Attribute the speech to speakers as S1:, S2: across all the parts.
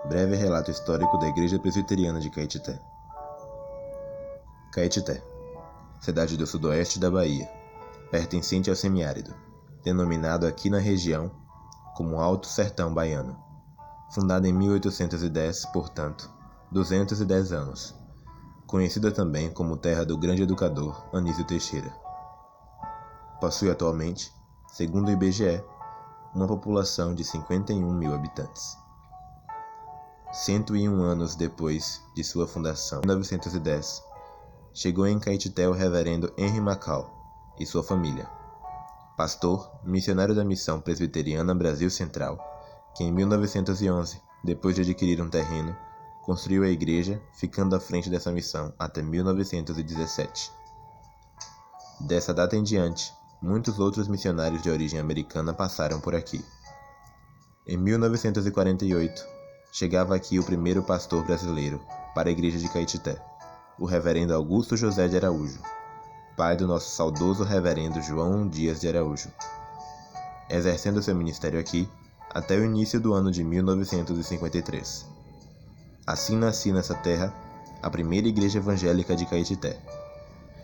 S1: Breve relato histórico da Igreja Presbiteriana de Caetité. Caetité, cidade do sudoeste da Bahia, pertencente ao semiárido, denominado aqui na região como Alto Sertão Baiano. Fundada em 1810, portanto, 210 anos. Conhecida também como terra do grande educador Anísio Teixeira. Possui atualmente, segundo o IBGE, uma população de 51 mil habitantes. 101 anos depois de sua fundação, em 1910, chegou em Caetité o reverendo Henry Macau e sua família, pastor, missionário da Missão Presbiteriana Brasil Central, que em 1911, depois de adquirir um terreno, construiu a igreja, ficando à frente dessa missão até 1917. Dessa data em diante, muitos outros missionários de origem americana passaram por aqui. Em 1948, chegava aqui o primeiro pastor brasileiro para a igreja de Caetité, o reverendo Augusto José de Araújo, pai do nosso saudoso reverendo João Dias de Araújo, exercendo seu ministério aqui até o início do ano de 1953. Assim nascia nessa terra a primeira igreja evangélica de Caetité,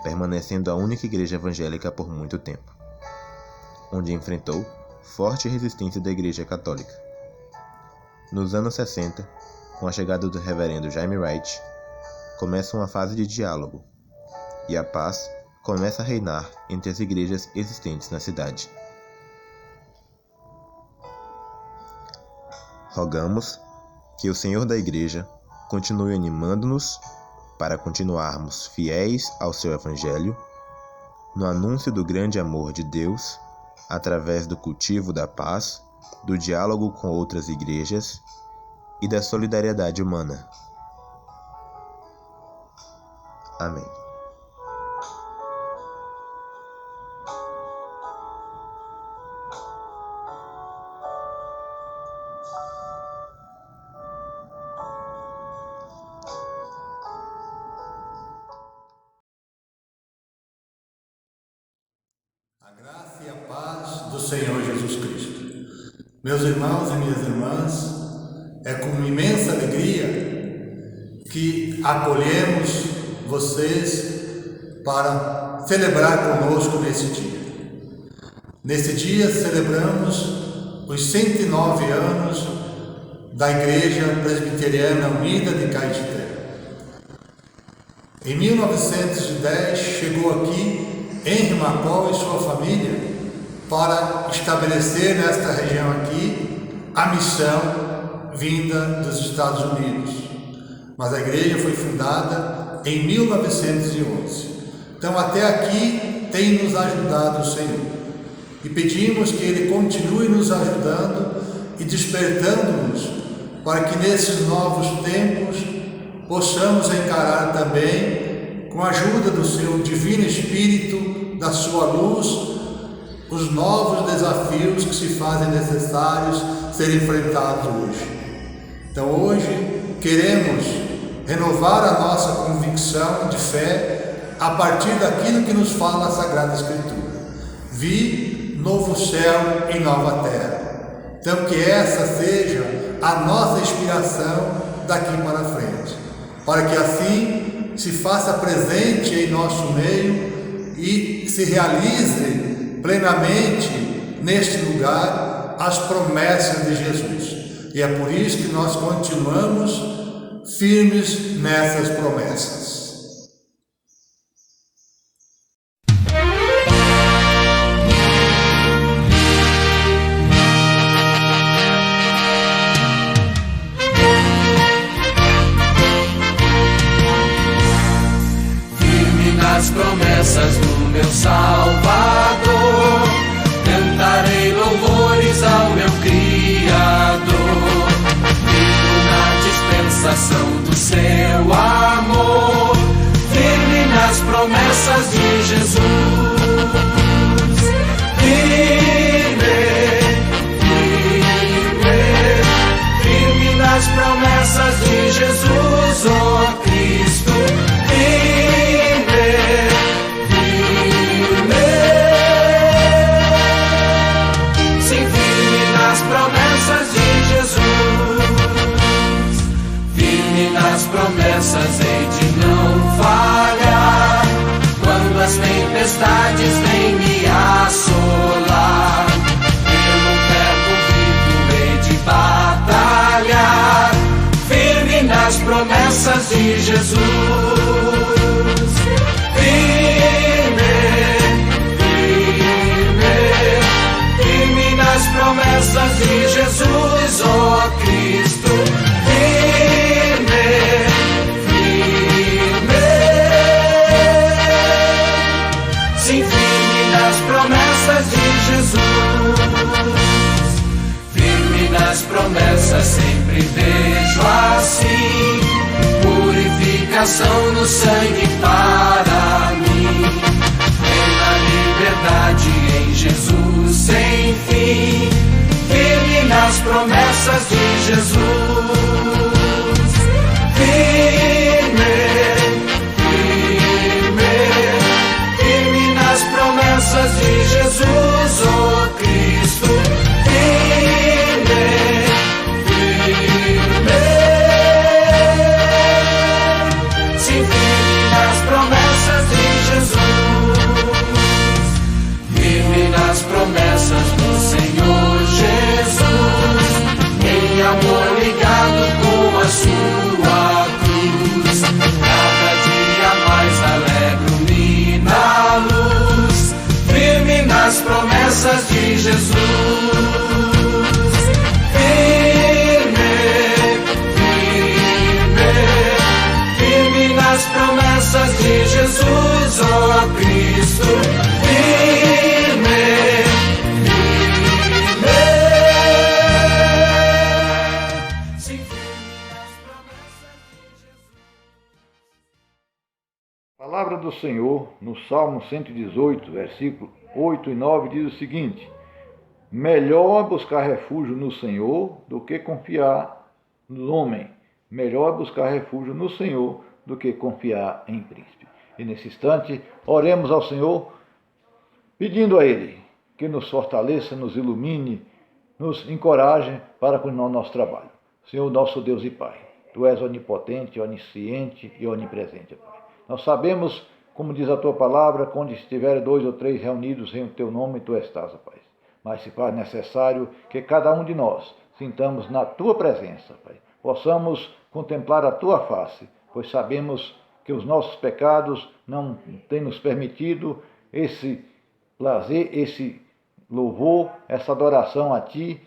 S1: permanecendo a única igreja evangélica por muito tempo, onde enfrentou forte resistência da Igreja Católica. Nos anos 60, com a chegada do reverendo Jaime Wright, começa uma fase de diálogo, e a paz começa a reinar entre as igrejas existentes na cidade. Rogamos que o Senhor da Igreja continue animando-nos para continuarmos fiéis ao seu Evangelho, no anúncio do grande amor de Deus, através do cultivo da paz, do diálogo com outras igrejas e da solidariedade humana. Amém.
S2: A graça e a paz do Senhor Jesus Cristo. Meus irmãos e minhas irmãs, é com imensa alegria que acolhemos vocês para celebrar conosco nesse dia. Nesse dia celebramos os 109 anos da Igreja Presbiteriana Unida de Caetité. Em 1910 chegou aqui Henry Macau e sua família para estabelecer nesta região aqui a missão vinda dos Estados Unidos. Mas a igreja foi fundada em 1911. Então até aqui tem nos ajudado o Senhor. E pedimos que Ele continue nos ajudando e despertando-nos para que nesses novos tempos possamos encarar também, com a ajuda do Seu Divino Espírito, da Sua luz, os novos desafios que se fazem necessários ser enfrentados hoje. Então hoje queremos renovar a nossa convicção de fé a partir daquilo que nos fala a Sagrada Escritura. Vi novo céu e nova terra. Então que essa seja a nossa inspiração daqui para frente, para que assim se faça presente em nosso meio e se realize plenamente neste lugar as promessas de Jesus. E é por isso que nós continuamos firmes nessas promessas.
S3: Firme nas promessas do meu Salvador, cantarei louvores ao meu Criador, vivo na dispensação do seu amor, firme nas promessas de Jesus. Firme nas promessas de Jesus, ó Cristo. Sim, firme nas promessas de Jesus. de Jesus. Firme, firme, firme nas promessas de Jesus, ó Cristo. Firme, firme, sim, firme nas promessas de Jesus. Firme nas promessas, sempre vejo assim purificação no sangue para mim. Plena liberdade em Jesus sem fim. Firme nas promessas de Jesus. Firme, firme, firme nas promessas de Jesus, ó Cristo. Firme, firme, sim, firme nas promessas de Jesus. Firme nas promessas do Senhor Jesus, em amor ligado com a sua cruz. Cada dia mais alegro-me na luz. Firme nas promessas de Jesus. Firme, firme, firme nas promessas de Jesus, ó Cristo. Firme, firme, sim, firme nas promessas de Jesus.
S4: A palavra do Senhor, no Salmo 118, versículo 8 e 9, diz o seguinte: melhor buscar refúgio no Senhor do que confiar no homem. Melhor buscar refúgio no Senhor do que confiar em príncipe. E nesse instante, oremos ao Senhor, pedindo a Ele que nos fortaleça, nos ilumine, nos encoraje para continuar o nosso trabalho. Senhor, nosso Deus e Pai, Tu és onipotente, onisciente e onipresente, Pai. Nós sabemos, como diz a Tua palavra, onde estiver 2 ou 3 reunidos em Teu nome, Tu estás, Pai. Mas se faz necessário que cada um de nós sintamos na Tua presença, Pai. Possamos contemplar a Tua face, pois sabemos que os nossos pecados não têm nos permitido esse prazer, esse louvor, essa adoração a Ti,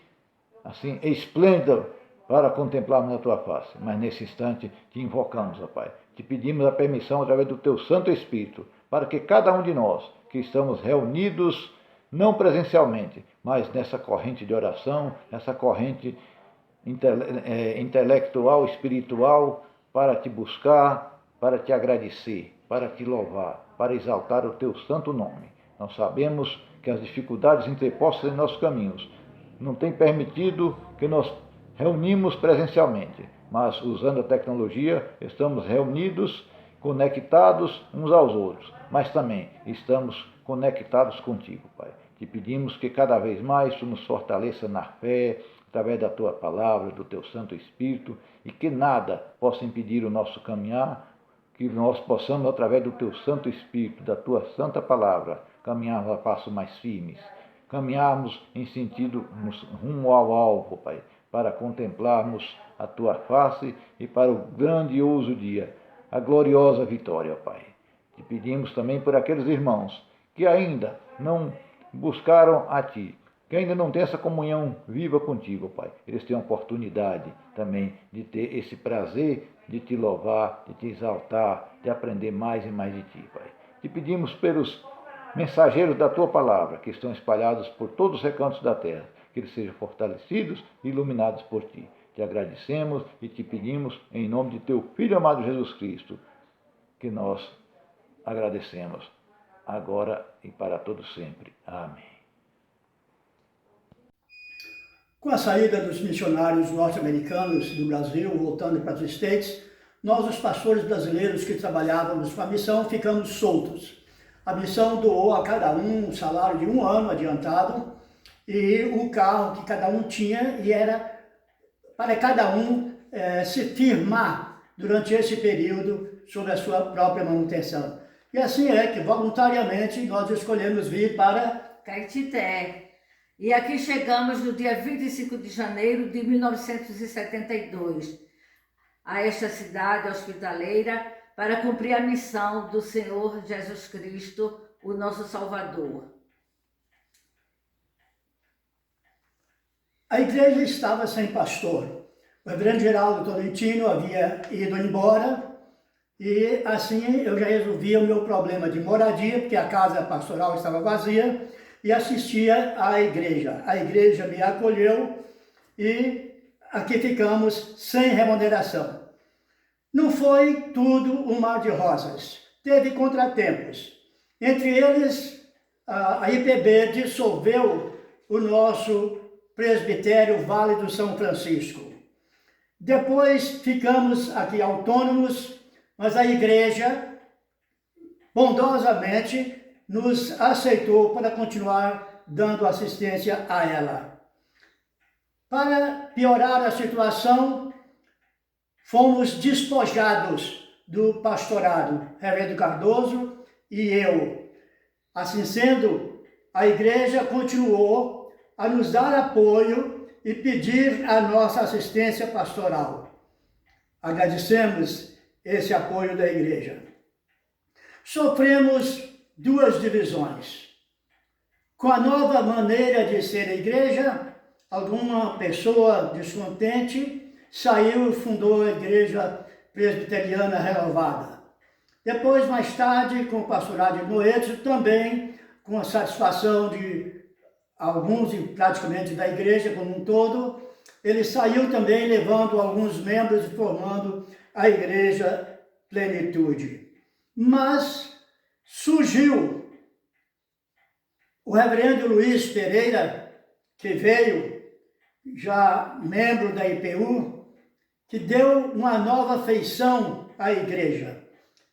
S4: assim, esplêndida, para contemplarmos a Tua face. Mas nesse instante Te invocamos, ó Pai. Te pedimos a permissão através do Teu Santo Espírito, para que cada um de nós que estamos reunidos, não presencialmente, mas nessa corrente de oração, nessa corrente intelectual, espiritual, para Te buscar, para Te agradecer, para Te louvar, para exaltar o Teu santo nome. Nós sabemos que as dificuldades interpostas em nossos caminhos não têm permitido que nós reunimos presencialmente, mas usando a tecnologia estamos reunidos, conectados uns aos outros, mas também estamos conectados contigo, Pai. Te pedimos que cada vez mais Tu nos fortaleça na fé, através da Tua palavra, do Teu Santo Espírito, e que nada possa impedir o nosso caminhar, que nós possamos, através do Teu Santo Espírito, da Tua Santa Palavra, caminharmos a passos mais firmes, caminharmos em sentido rumo ao alvo, Pai, para contemplarmos a Tua face e para o grandioso dia, a gloriosa vitória, Pai. Te pedimos também por aqueles irmãos que ainda não buscaram a Ti, que ainda não têm essa comunhão viva contigo, Pai. Eles têm a oportunidade também de ter esse prazer de Te louvar, de Te exaltar, de aprender mais e mais de Ti, Pai. Te pedimos pelos mensageiros da Tua palavra, que estão espalhados por todos os recantos da terra, que eles sejam fortalecidos e iluminados por Ti. Te agradecemos e Te pedimos, em nome de Teu Filho amado Jesus Cristo, que nós agradecemos, agora e para todo sempre. Amém.
S5: Com a saída dos missionários norte-americanos do Brasil, voltando para os States, nós, os pastores brasileiros que trabalhávamos com a missão, ficamos soltos. A missão doou a cada um um salário de 1 ano adiantado e o carro que cada um tinha, e era para cada um se firmar durante esse período sobre a sua própria manutenção. E assim é que, voluntariamente, nós escolhemos vir para
S6: Caetité. E aqui chegamos no dia 25 de janeiro de 1972. a esta cidade hospitaleira para cumprir a missão do Senhor Jesus Cristo, o nosso Salvador.
S5: A igreja estava sem pastor. O reverendo Geraldo Tolentino havia ido embora e assim eu já resolvia o meu problema de moradia, porque a casa pastoral estava vazia, e assistia à igreja. A igreja me acolheu e aqui ficamos sem remuneração. Não foi tudo um mar de rosas. Teve contratempos. Entre eles, a IPB dissolveu o nosso presbitério Vale do São Francisco. Depois ficamos aqui autônomos, mas a igreja bondosamente nos aceitou para continuar dando assistência a ela. Para piorar a situação, fomos despojados do pastorado, reverendo Cardoso e eu. Assim sendo, a igreja continuou a nos dar apoio e pedir a nossa assistência pastoral. Agradecemos esse apoio da igreja. Sofremos duas divisões. Com a nova maneira de ser a igreja, alguma pessoa descontente saiu e fundou a Igreja Presbiteriana Renovada. Depois, mais tarde, com o pastorado de Noeto, também com a satisfação de alguns, e praticamente da igreja como um todo, ele saiu também levando alguns membros e formando a Igreja Plenitude. Mas surgiu o reverendo Luiz Pereira, que veio já membro da IPU, que deu uma nova feição à igreja.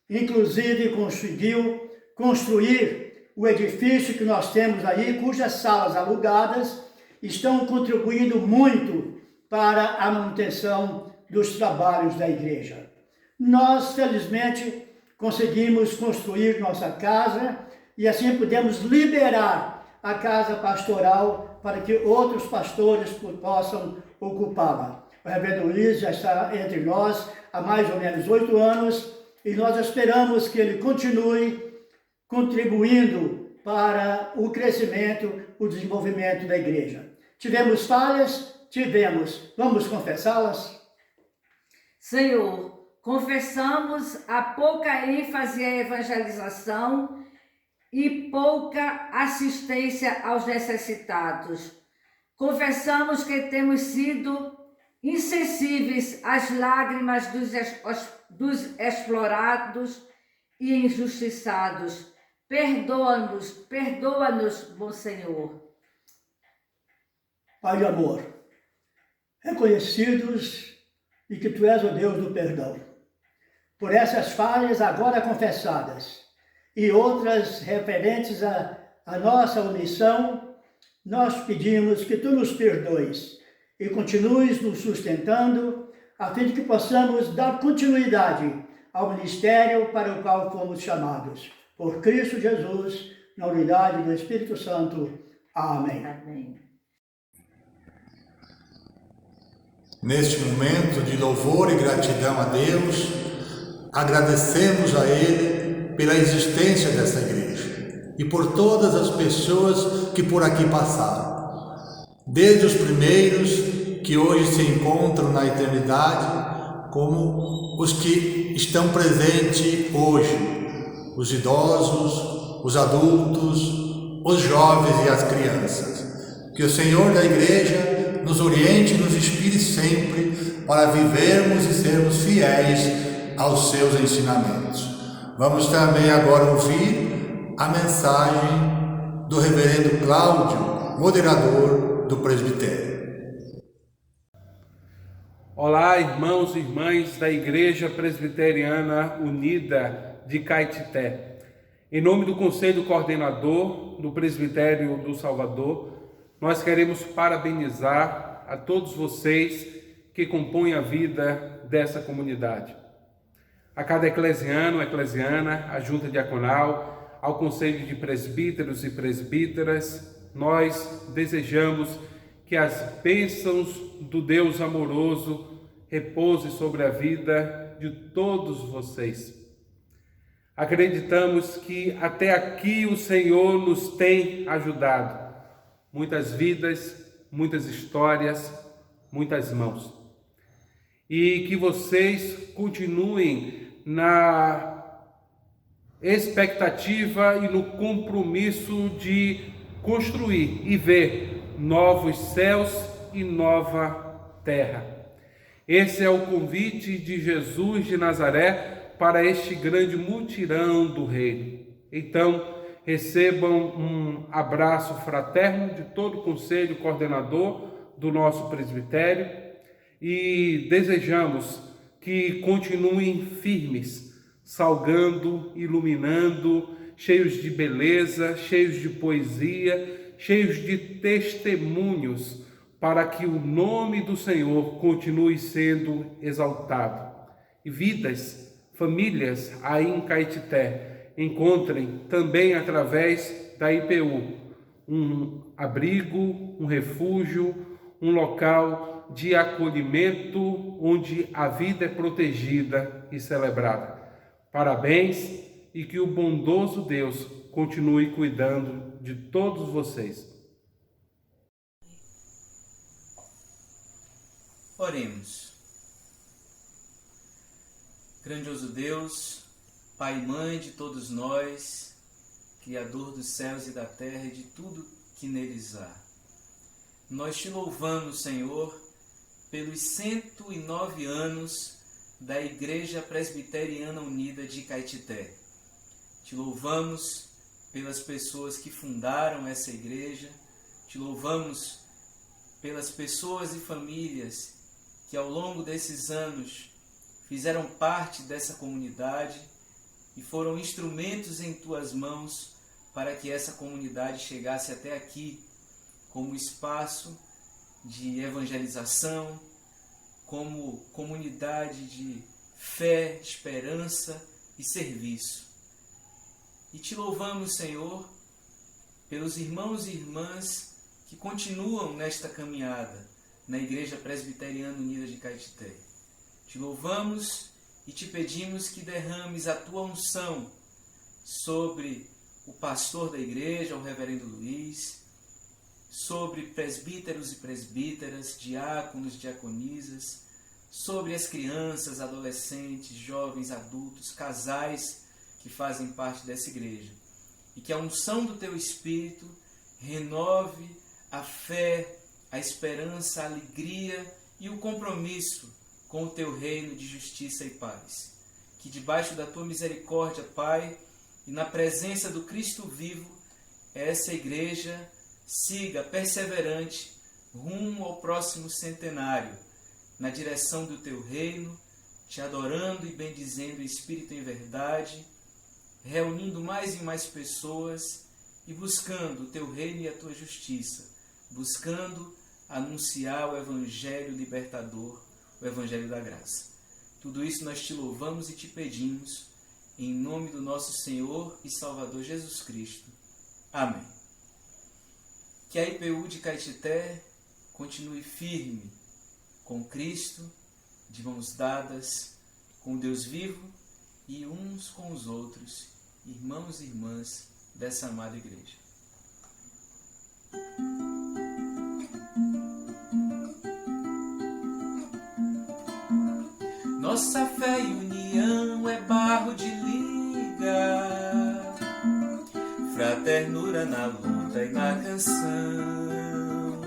S5: Inclusive conseguiu construir o edifício que nós temos aí, cujas salas alugadas estão contribuindo muito para a manutenção dos trabalhos da igreja. Nós, felizmente, conseguimos construir nossa casa e assim pudemos liberar a casa pastoral para que outros pastores possam ocupá-la. O reverendo Luiz já está entre nós há mais ou menos 8 anos e nós esperamos que ele continue contribuindo para o crescimento, o desenvolvimento da igreja. Tivemos falhas? Tivemos. Vamos confessá-las?
S6: Senhor, confessamos a pouca ênfase à evangelização e pouca assistência aos necessitados. Confessamos que temos sido insensíveis às lágrimas dos explorados e injustiçados. Perdoa-nos, bom Senhor.
S5: Pai de amor, reconhecidos e que Tu és o Deus do perdão, por essas falhas agora confessadas e outras referentes à nossa omissão, nós pedimos que Tu nos perdoes e continues nos sustentando, a fim de que possamos dar continuidade ao ministério para o qual fomos chamados. Por Cristo Jesus, na unidade do Espírito Santo. Amém.
S6: Amém.
S2: Neste momento de louvor e gratidão a Deus, agradecemos a Ele pela existência dessa igreja e por todas as pessoas que por aqui passaram, desde os primeiros que hoje se encontram na eternidade, como os que estão presentes hoje, os idosos, os adultos, os jovens e as crianças. Que o Senhor da igreja nos oriente e nos inspire sempre para vivermos e sermos fiéis aos seus ensinamentos. Vamos também agora ouvir a mensagem do reverendo Cláudio, moderador do presbitério.
S7: Olá, irmãos e irmãs da Igreja Presbiteriana Unida de Caetité. Em nome do Conselho Coordenador do Presbitério do Salvador, nós queremos parabenizar a todos vocês que compõem a vida dessa comunidade. A cada eclesiano, eclesiana, à junta diaconal, ao Conselho de Presbíteros e Presbíteras, nós desejamos que as bênçãos do Deus amoroso repouse sobre a vida de todos vocês. Acreditamos que até aqui o Senhor nos tem ajudado. Muitas vidas, muitas histórias, muitas mãos. E que vocês continuem na expectativa e no compromisso de construir e ver novos céus e nova terra. Esse é o convite de Jesus de Nazaré para este grande mutirão do reino. Então, recebam um abraço fraterno de todo o conselho coordenador do nosso presbitério e desejamos que continuem firmes, salgando, iluminando, cheios de beleza, cheios de poesia, cheios de testemunhos, para que o nome do Senhor continue sendo exaltado. E vidas, famílias aí em Caetité encontrem também através da IPU um abrigo, um refúgio, um local de acolhimento onde a vida é protegida e celebrada. Parabéns e que o bondoso Deus continue cuidando de todos vocês.
S8: Oremos. Grandioso Deus, Pai e Mãe de todos nós, Criador dos céus e da terra e de tudo que neles há. Nós te louvamos, Senhor, pelos 109 anos da Igreja Presbiteriana Unida de Caetité. Te louvamos pelas pessoas que fundaram essa igreja, te louvamos pelas pessoas e famílias que ao longo desses anos fizeram parte dessa comunidade e foram instrumentos em tuas mãos para que essa comunidade chegasse até aqui como espaço de evangelização, como comunidade de fé, esperança e serviço. E te louvamos, Senhor, pelos irmãos e irmãs que continuam nesta caminhada na Igreja Presbiteriana Unida de Caetité. Te louvamos e te pedimos que derrames a tua unção sobre o pastor da igreja, o reverendo Luiz, sobre presbíteros e presbíteras, diáconos, diaconisas, sobre as crianças, adolescentes, jovens, adultos, casais que fazem parte dessa igreja. E que a unção do teu Espírito renove a fé, a esperança, a alegria e o compromisso com o teu reino de justiça e paz. Que debaixo da tua misericórdia, Pai, e na presença do Cristo vivo, essa igreja siga perseverante rumo ao próximo centenário, na direção do teu reino, te adorando e bendizendo o Espírito em verdade, reunindo mais e mais pessoas e buscando o teu reino e a tua justiça, buscando anunciar o Evangelho libertador, o Evangelho da graça. Tudo isso nós te louvamos e te pedimos, em nome do nosso Senhor e Salvador Jesus Cristo. Amém. Que a IPU de Caetité continue firme com Cristo, de mãos dadas, com Deus vivo e uns com os outros, irmãos e irmãs dessa amada igreja. Nossa fé e união é barro de liga, fraternura na luta e na canção,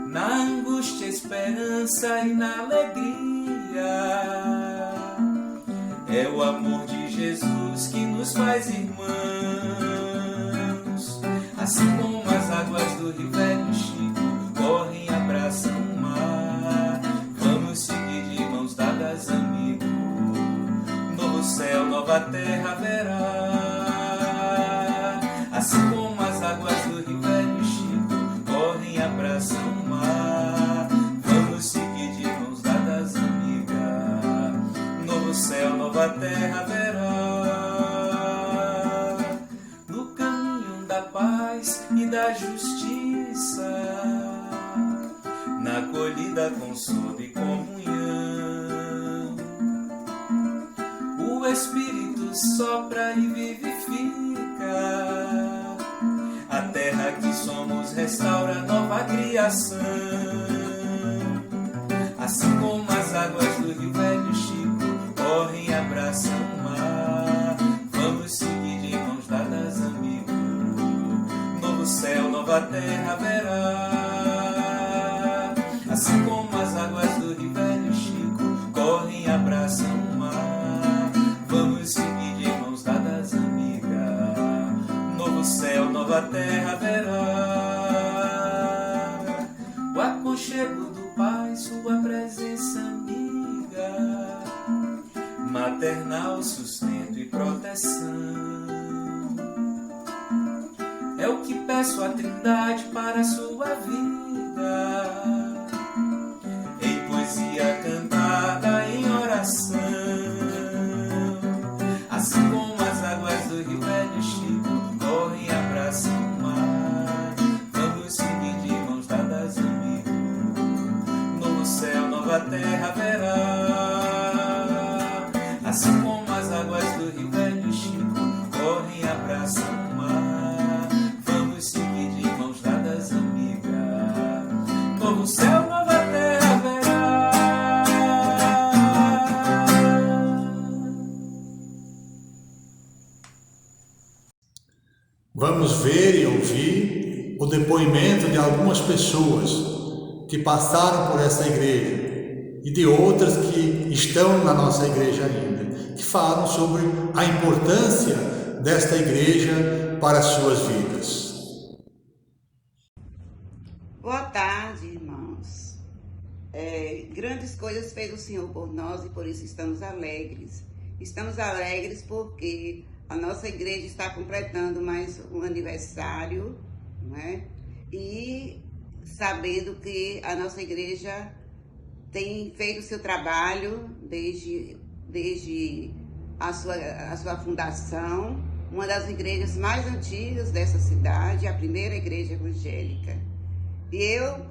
S8: na angústia, esperança e na alegria. É o amor de Jesus que nos faz irmãos, assim como as águas do rio Velho Chico correm e abraçam o mar. Vamos seguir de mãos dadas, amigo, novo céu, nova terra haverá. Assim como as águas do rio Velho Chico correm e abraçam o mar. Vamos seguir de mãos dadas, amiga, novo céu, nova terra haverá. No caminho da paz e da justiça, na na acolhida, consolo e comunhão. O Espírito sopra e vivifica, a terra que somos restaura nova criação. Assim como as águas do Rio Velho Chico correm e abraçam o mar, vamos seguir de mãos dadas, amigo. Novo céu, nova terra haverá. Assim como as águas do Rio Velho Chico correm e abraçam o mar, vamos seguir de mãos dadas, amiga. Novo céu, nova terra haverá. O aconchego do Pai, sua presença amiga, maternal sustento e proteção. É o que peço à Trindade para a sua vida, em poesia cantada em oração. Assim como as águas do Rio Velho Chico correm e abraçam o mar, vamos seguir de mãos dadas, amigo. Novo céu, nova terra haverá. Assim como as águas do Rio Velho Chico correm e abraçam o mar, vamos seguir de mãos dadas, amiga. Novo céu, nova terra haverá.
S2: Vamos ver e ouvir o depoimento de algumas pessoas que passaram por essa igreja e de outras que estão na nossa igreja ainda, que falam sobre a importância desta igreja para as suas vidas.
S9: Boa tarde, irmãos. Grandes coisas fez o Senhor por nós e por isso estamos alegres. Estamos alegres porque a nossa igreja está completando mais um aniversário, não é? E sabendo que a nossa igreja tem feito o seu trabalho desde a sua fundação, uma das igrejas mais antigas dessa cidade, a primeira igreja evangélica. E eu,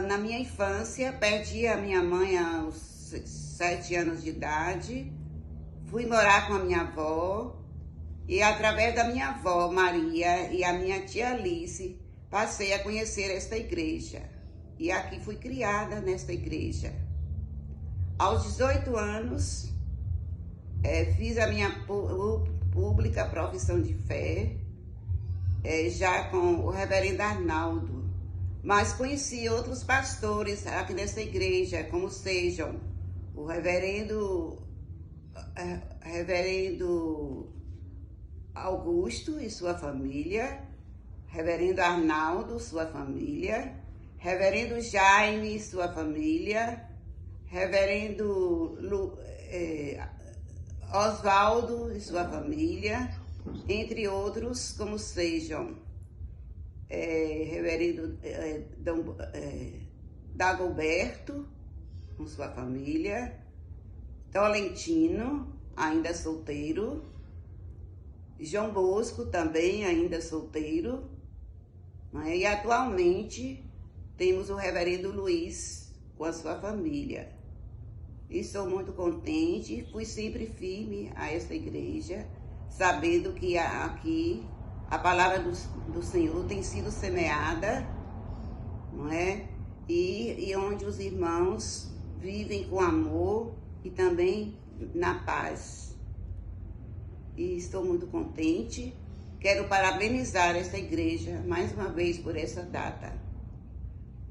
S9: na minha infância, perdi a minha mãe aos 7 anos de idade, fui morar com a minha avó e através da minha avó Maria e a minha tia Alice, passei a conhecer esta igreja. E aqui fui criada nesta igreja. Aos 18 anos, fiz a minha pública profissão de fé, já com o reverendo Arnaldo. Mas conheci outros pastores aqui nesta igreja, como sejam o reverendo Augusto e sua família, reverendo Arnaldo, sua família, reverendo Jaime e sua família, reverendo Oswaldo e sua família, entre outros, como sejam reverendo Dagoberto com sua família, Tolentino, ainda solteiro, João Bosco, também ainda solteiro, e atualmente temos o reverendo Luiz com a sua família. E sou muito contente, fui sempre firme a esta igreja, sabendo que aqui a palavra do Senhor tem sido semeada, não é? E onde os irmãos vivem com amor e também na paz. E estou muito contente. Quero parabenizar esta igreja mais uma vez por essa data.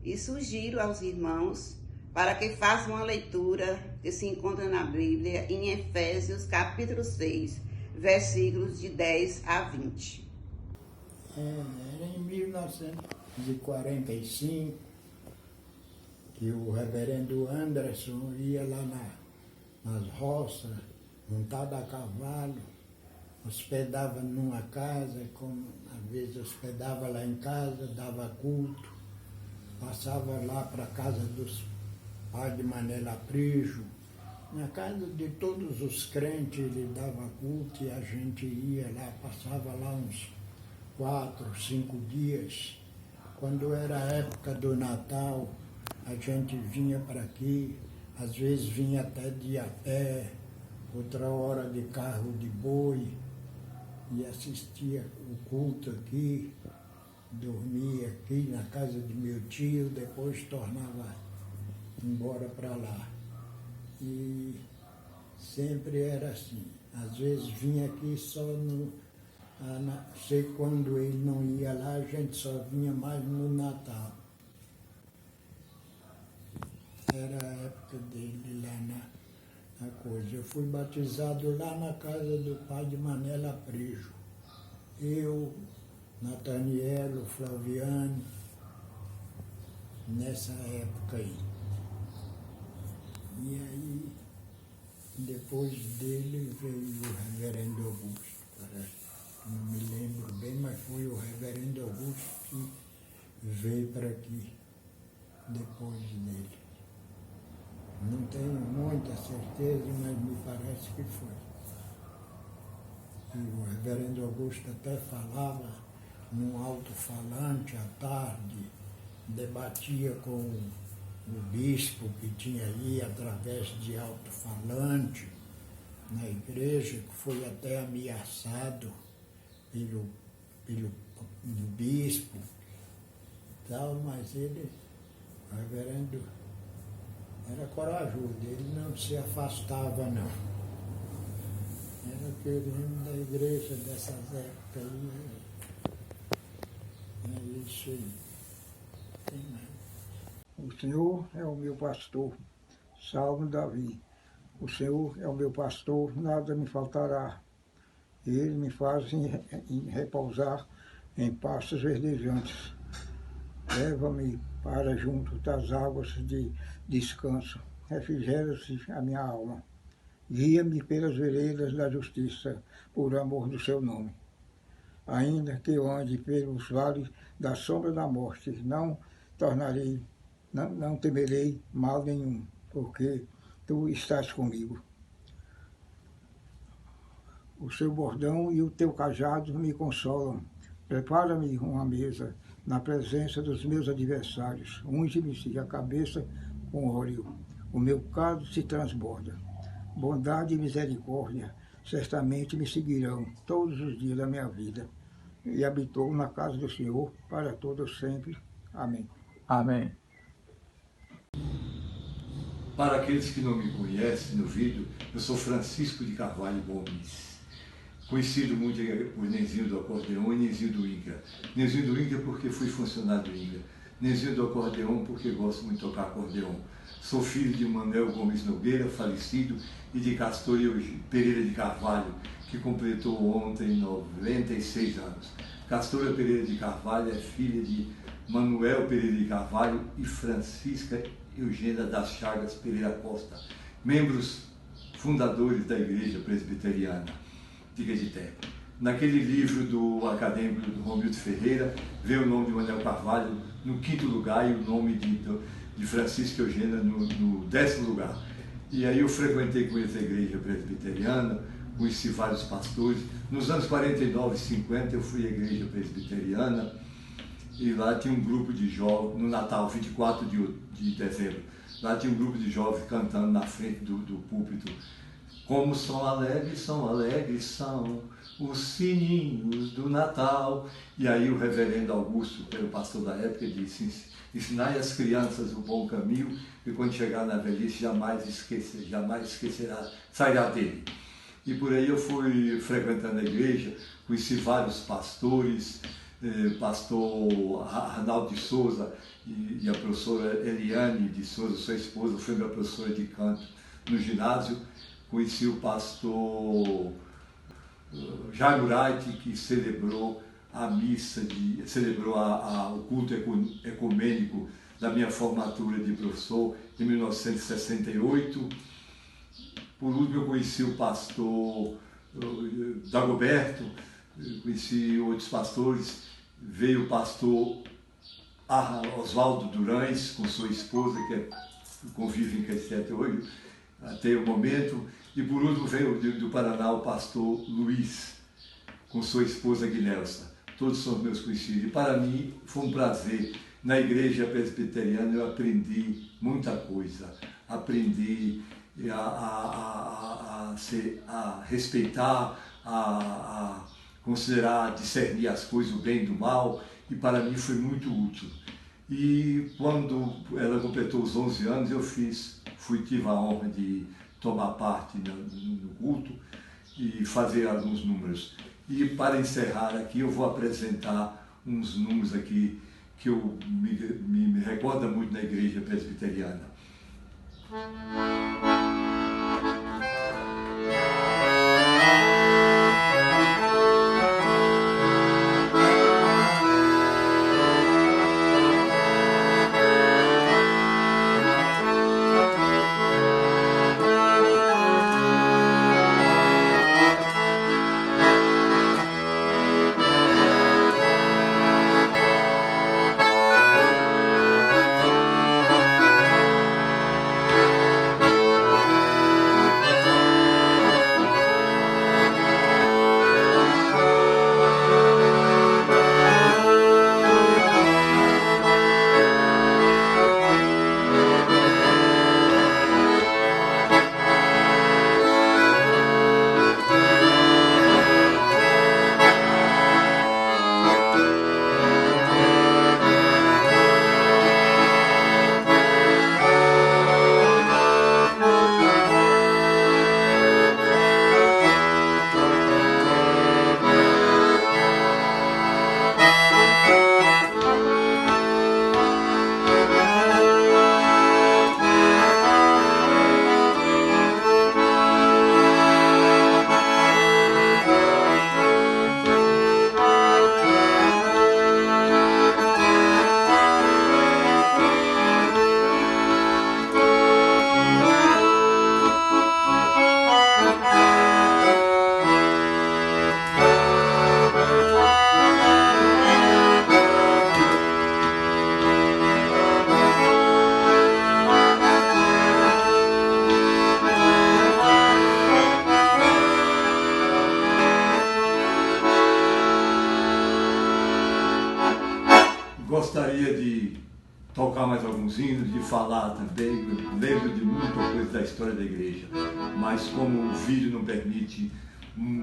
S9: E sugiro aos irmãos para que façam uma leitura que se encontra na Bíblia em Efésios capítulo 6, versículos de 10 a 20.
S10: Era em 1945 que o reverendo Anderson ia lá nas roças, montado a cavalo, hospedava numa casa, às vezes hospedava lá em casa, dava culto, passava lá para a casa dos pais de Manela Prijo, na casa de todos os crentes ele dava culto e a gente ia lá, passava lá uns 4, 5 dias Quando era a época do Natal, a gente vinha para aqui, às vezes vinha até de a pé, outra hora de carro de boi, e assistia o culto aqui, dormia aqui na casa de meu tio, depois tornava embora para lá. E sempre era assim. Às vezes vinha aqui só no... sei quando ele não ia lá, a gente só vinha mais no Natal. Era a época dele lá na coisa. Eu fui batizado lá na casa do pai de Manela Prejo. Eu, Nathaniel, Flaviano, nessa época aí. E aí, depois dele veio o reverendo Augusto, parece. Não me lembro bem, mas foi o reverendo Augusto que veio para aqui depois dele. Não tenho muita certeza, mas me parece que foi. E o reverendo Augusto até falava num alto-falante à tarde, debatia com o bispo que tinha aí através de alto-falante na igreja, que foi até ameaçado pelo bispo, tal, mas ele, o reverendo, era corajoso, ele não se afastava não. Era aquele homem da igreja dessas épocas aí. É isso aí. Tem mais.
S11: O Senhor é o meu pastor, Salmo Davi. O Senhor é o meu pastor, nada me faltará. Ele me faz repousar em pastos verdejantes. Leva-me para junto das águas de descanso. Refrigera-se a minha alma. Guia-me pelas veredas da justiça, por amor do seu nome. Ainda que eu ande pelos vales da sombra da morte, não temerei mal nenhum, porque tu estás comigo. O seu bordão e o teu cajado me consolam. Prepara-me uma mesa na presença dos meus adversários. Unge-me a cabeça com óleo. O meu cálice se transborda. Bondade e misericórdia certamente me seguirão todos os dias da minha vida. E habitou na casa do Senhor para todos sempre. Amém.
S12: Amém.
S13: Para aqueles que não me conhecem no vídeo, eu sou Francisco de Carvalho Gomes, conhecido muito por Nenzinho do Acordeão e Nenzinho do Inca. Nenzinho do Inca porque fui funcionário do Inca. Nenzinho do Acordeão porque gosto muito de tocar acordeão. Sou filho de Manuel Gomes Nogueira, falecido, e de Castor Pereira de Carvalho, que completou ontem 96 anos. Castora Pereira de Carvalho é filha de Manuel Pereira de Carvalho e Francisca Eugênia das Chagas Pereira Costa, membros fundadores da Igreja Presbiteriana de Caetité. Naquele livro do acadêmico do Romildo Ferreira, veio o nome de Manuel Carvalho no 5º lugar e o nome de Francisca Eugênia no 10º lugar. E aí eu frequentei com eles a Igreja Presbiteriana, conheci vários pastores. Nos anos 49 e 50 eu fui à Igreja Presbiteriana e lá tinha um grupo de jovens, no Natal, 24 de dezembro, lá tinha um grupo de jovens cantando na frente do púlpito. Como são alegres são os sininhos do Natal. E aí o reverendo Augusto, que era o pastor da época, disse: ensinai às crianças o bom caminho e quando chegar na velhice jamais esquecerá, sairá dele. E por aí eu fui frequentando a igreja, conheci vários pastores, pastor Arnaldo de Souza e a professora Eliane de Souza, sua esposa, foi minha professora de canto no ginásio. Conheci o pastor Jairo Wright, que celebrou a missa, celebrou o culto ecumênico da minha formatura de professor em 1968. Por último, eu conheci o pastor Dagoberto, conheci outros pastores. Veio o pastor Oswaldo Durães, com sua esposa, que convive em Caetité hoje, até o momento. E por último veio do Paraná o pastor Luiz, com sua esposa Guinelsa. todos são meus conhecidos. E para mim foi um prazer. Na igreja presbiteriana eu aprendi muita coisa. Aprendi a respeitar, a considerar, discernir as coisas, o bem do mal, e para mim foi muito útil. E quando ela completou os 11 anos, eu tive a honra de tomar parte no culto e fazer alguns números. E para encerrar aqui, eu vou apresentar uns números aqui que me recorda muito na igreja presbiteriana. Gostaria de tocar mais alguns hinos, de falar também, lembro de muita coisa da história da igreja, mas como o vídeo não permite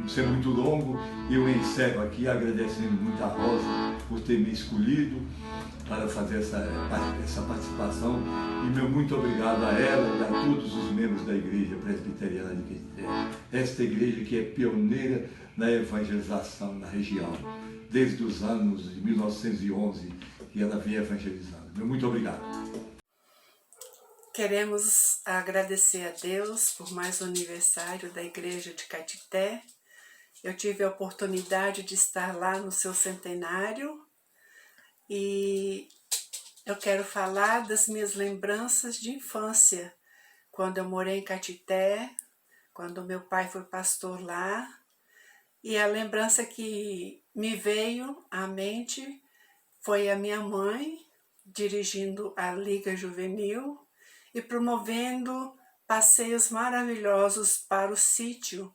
S13: ser muito longo, eu encerro aqui agradecendo muito a Rosa por ter me escolhido para fazer essa participação, e meu muito obrigado a ela e a todos os membros da Igreja Presbiteriana de Caetité, esta igreja que é pioneira na evangelização na região, desde os anos de 1911, que ela vem evangelizando. Meu muito obrigado.
S12: Queremos agradecer a Deus por mais um aniversário da Igreja de Caetité. Eu tive a oportunidade de estar lá no seu centenário e eu quero falar das minhas lembranças de infância, quando eu morei em Caetité, quando meu pai foi pastor lá, e a lembrança que me veio à mente foi a minha mãe dirigindo a Liga Juvenil e promovendo passeios maravilhosos para o sítio,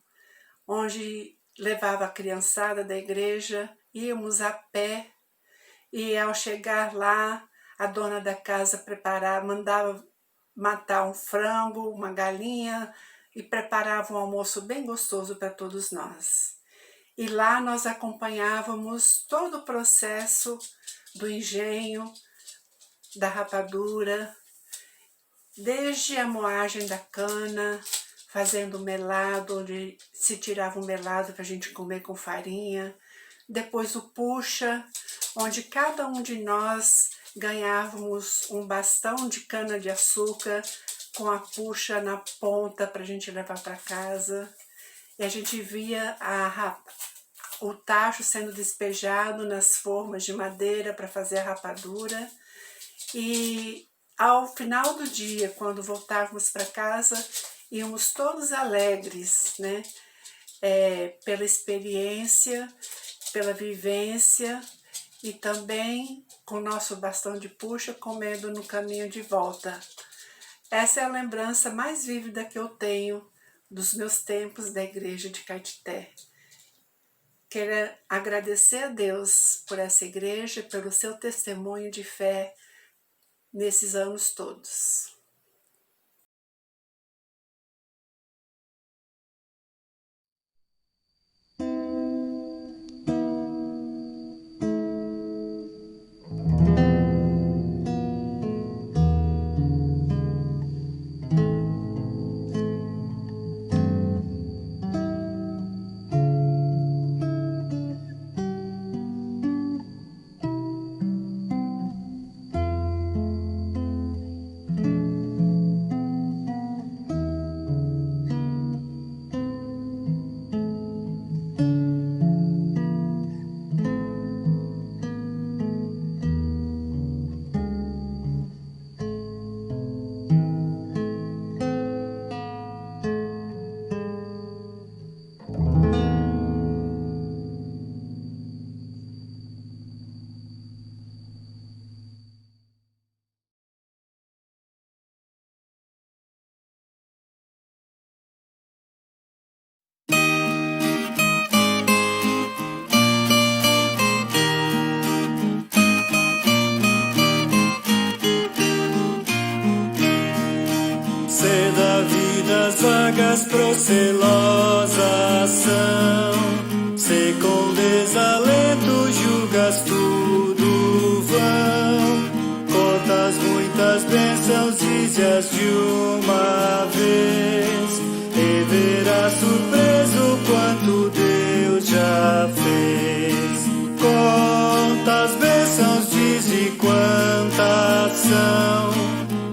S12: onde levava a criançada da igreja, íamos a pé, e ao chegar lá, a dona da casa mandava matar um frango, uma galinha, e preparava um almoço bem gostoso para todos nós. E lá nós acompanhávamos todo o processo do engenho, da rapadura, desde a moagem da cana, fazendo melado, onde se tirava um melado para a gente comer com farinha, depois o puxa, onde cada um de nós ganhávamos um bastão de cana-de-açúcar com a puxa na ponta para a gente levar para casa, e a gente via o tacho sendo despejado nas formas de madeira para fazer a rapadura, e ao final do dia, quando voltávamos para casa, íamos todos alegres, né? Pela experiência, pela vivência, e também com o nosso bastão de puxa, comendo no caminho de volta. Essa é a lembrança mais vívida que eu tenho dos meus tempos da Igreja de Caetité. Quero agradecer a Deus por essa igreja, pelo seu testemunho de fé nesses anos todos.
S14: Ser da vida as vagas procelosas são, se com desalento julgas tudo vão, contas muitas bênçãos, dize-as de uma vez, e verás surpreso quanto Deus já fez. Contas bênçãos, dize quantas são,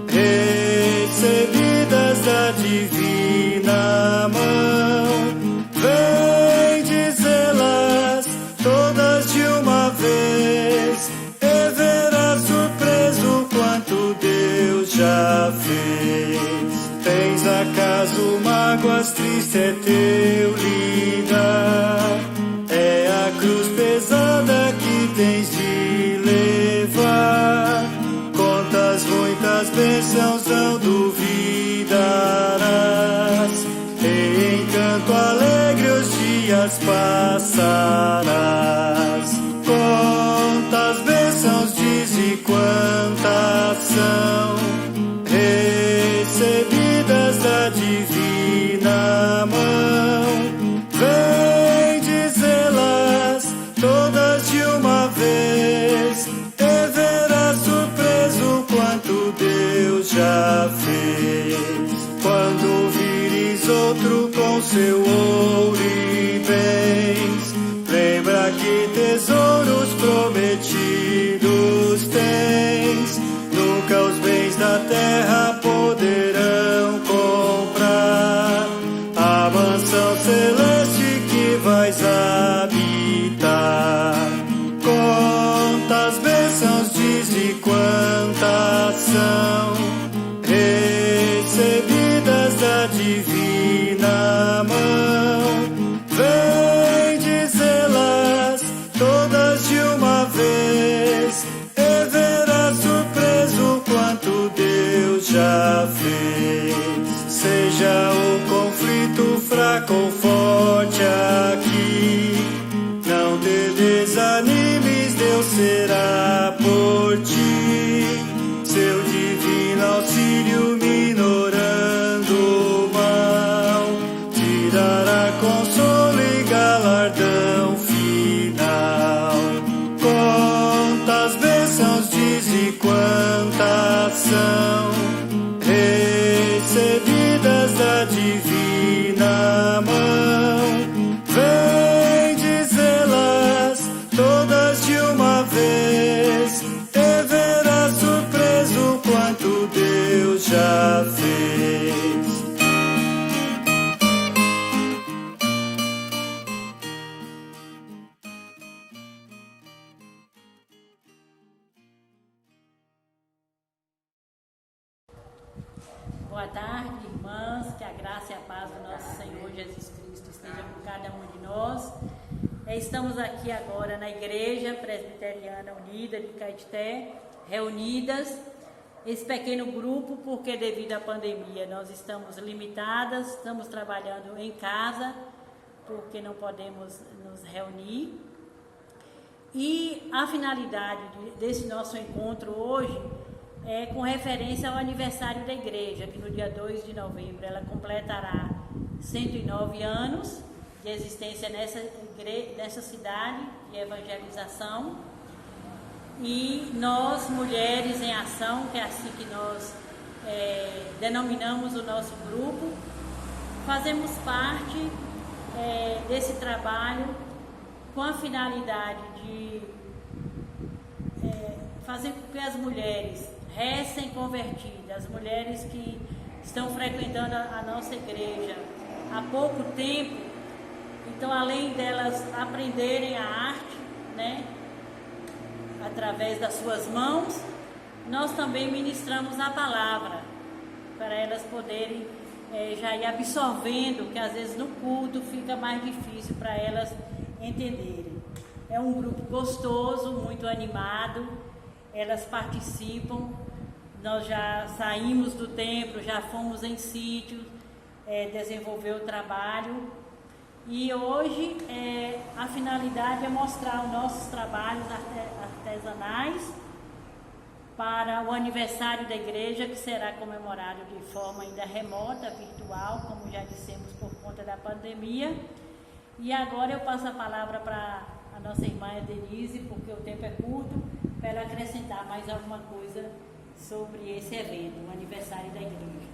S14: recebidas da divina mão, vem dizê-las todas de uma vez, e verás surpreso quanto Deus já fez. Tens acaso mágoas, triste é teu lidar, é a cruz pesada que tens de levar, contas muitas bênçãos não duvidarás, e em canto alegre os dias passarás. Quantas bênçãos, dize quantas são, recebidas da divina mão, vem dizê-las todas de uma vez, e verás surpreso quanto Deus já fez. Quando vires outro com seu ouro e bens, lembra que tesouros prometidos tens, nunca os bens da terra poderão comprar a mansão celeste que vais habitar. Quantas bênçãos, dize quantas são, recebidas da divina mão, vem dizê-las todas de uma vez, e verás surpreso quanto Deus já fez. Seja o conflito fraco ou forte aqui, não te desanimes, Deus será por ti, seu divino auxílio minorando o mal, te dará consolo e galardão final. Quantas bênçãos, dize quantas são, recebidas da divina mão, vem dizê-las todas de uma vez, e verás surpreso quanto Deus já fez.
S15: Boa tarde, irmãs, que a graça e a paz do nosso Senhor Jesus Cristo esteja com cada um de nós. Estamos aqui agora na Igreja Presbiteriana Unida de Caetité, reunidas, esse pequeno grupo, porque devido à pandemia nós estamos limitadas, estamos trabalhando em casa, porque não podemos nos reunir. E a finalidade desse nosso encontro hoje é com referência ao aniversário da igreja, que no dia 2 de novembro ela completará 109 anos de existência nessa cidade de evangelização. E nós, Mulheres em Ação, que é assim que nós denominamos o nosso grupo, fazemos parte desse trabalho com a finalidade de fazer com que as mulheres recém-convertidas, as mulheres que estão frequentando a nossa igreja há pouco tempo, então além delas aprenderem a arte, né, através das suas mãos, nós também ministramos a palavra, para elas poderem já ir absorvendo, que às vezes no culto fica mais difícil para elas entenderem. É um grupo gostoso, muito animado, elas participam, nós já saímos do templo, já fomos em sítios, desenvolver o trabalho, e hoje a finalidade é mostrar os nossos trabalhos artesanais para o aniversário da igreja, que será comemorado de forma ainda remota, virtual, como já dissemos, por conta da pandemia. E agora eu passo a palavra para a nossa irmã Denise, porque o tempo é curto, para ela acrescentar mais alguma coisa sobre esse evento, o aniversário da igreja.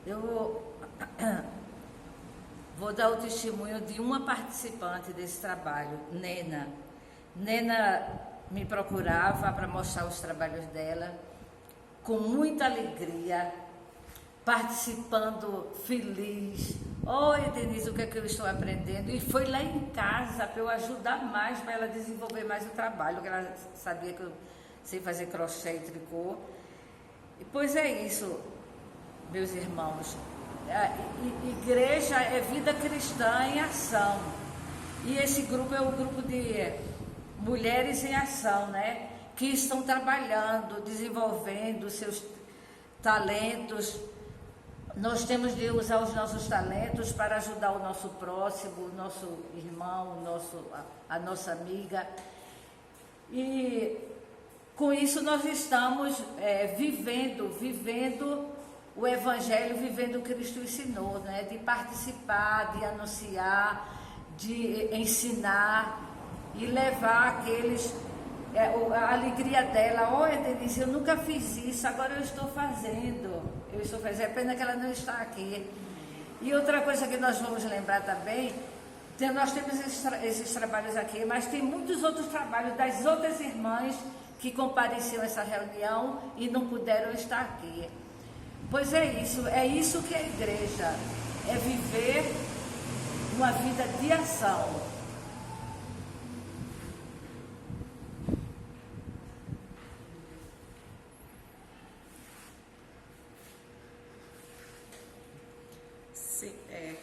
S6: Eu vou dar o testemunho de uma participante desse trabalho, Nena. Nena me procurava para mostrar os trabalhos dela com muita alegria, participando feliz. Oi, Denise, o que é que eu estou aprendendo? E foi lá em casa para eu ajudar mais, para ela desenvolver mais o trabalho, que ela sabia que eu sei fazer crochê e tricô. E, pois é isso, meus irmãos. A igreja é vida cristã em ação. E esse grupo é o grupo de Mulheres em Ação, né? Que estão trabalhando, desenvolvendo seus talentos. Nós temos de usar os nossos talentos para ajudar o nosso próximo, o nosso irmão, a nossa amiga. E com isso nós estamos vivendo o Evangelho, vivendo o que Cristo ensinou, né? De participar, de anunciar, de ensinar e levar aqueles, a alegria dela. Olha, Denise, eu nunca fiz isso, agora eu estou fazendo. É pena que ela não está aqui. E outra coisa que nós vamos lembrar também, nós temos esses trabalhos aqui, mas tem muitos outros trabalhos das outras irmãs que compareciam a essa reunião e não puderam estar aqui. Pois é isso que é a igreja, é viver uma vida de ação.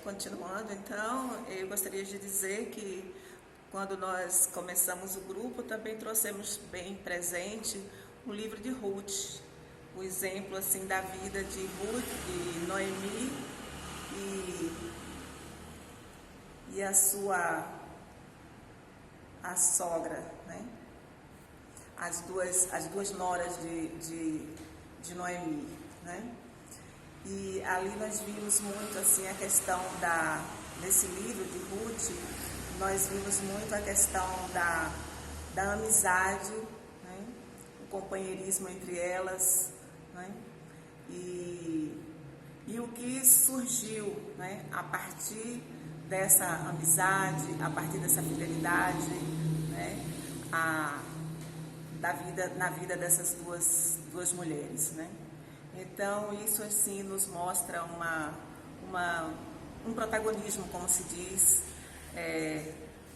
S16: Continuando, então, eu gostaria de dizer que quando nós começamos o grupo, também trouxemos bem presente o livro de Ruth, o exemplo assim da vida de Ruth, de Noemi e a sogra, né? As duas noras de Noemi, né? E ali nós vimos muito assim a questão nesse livro de Ruth, nós vimos muito a questão da amizade, né? O companheirismo entre elas, né? E o que surgiu, né? A partir dessa amizade, a partir dessa fidelidade, né? Na vida dessas duas mulheres, né? Então, isso assim nos mostra um protagonismo, como se diz,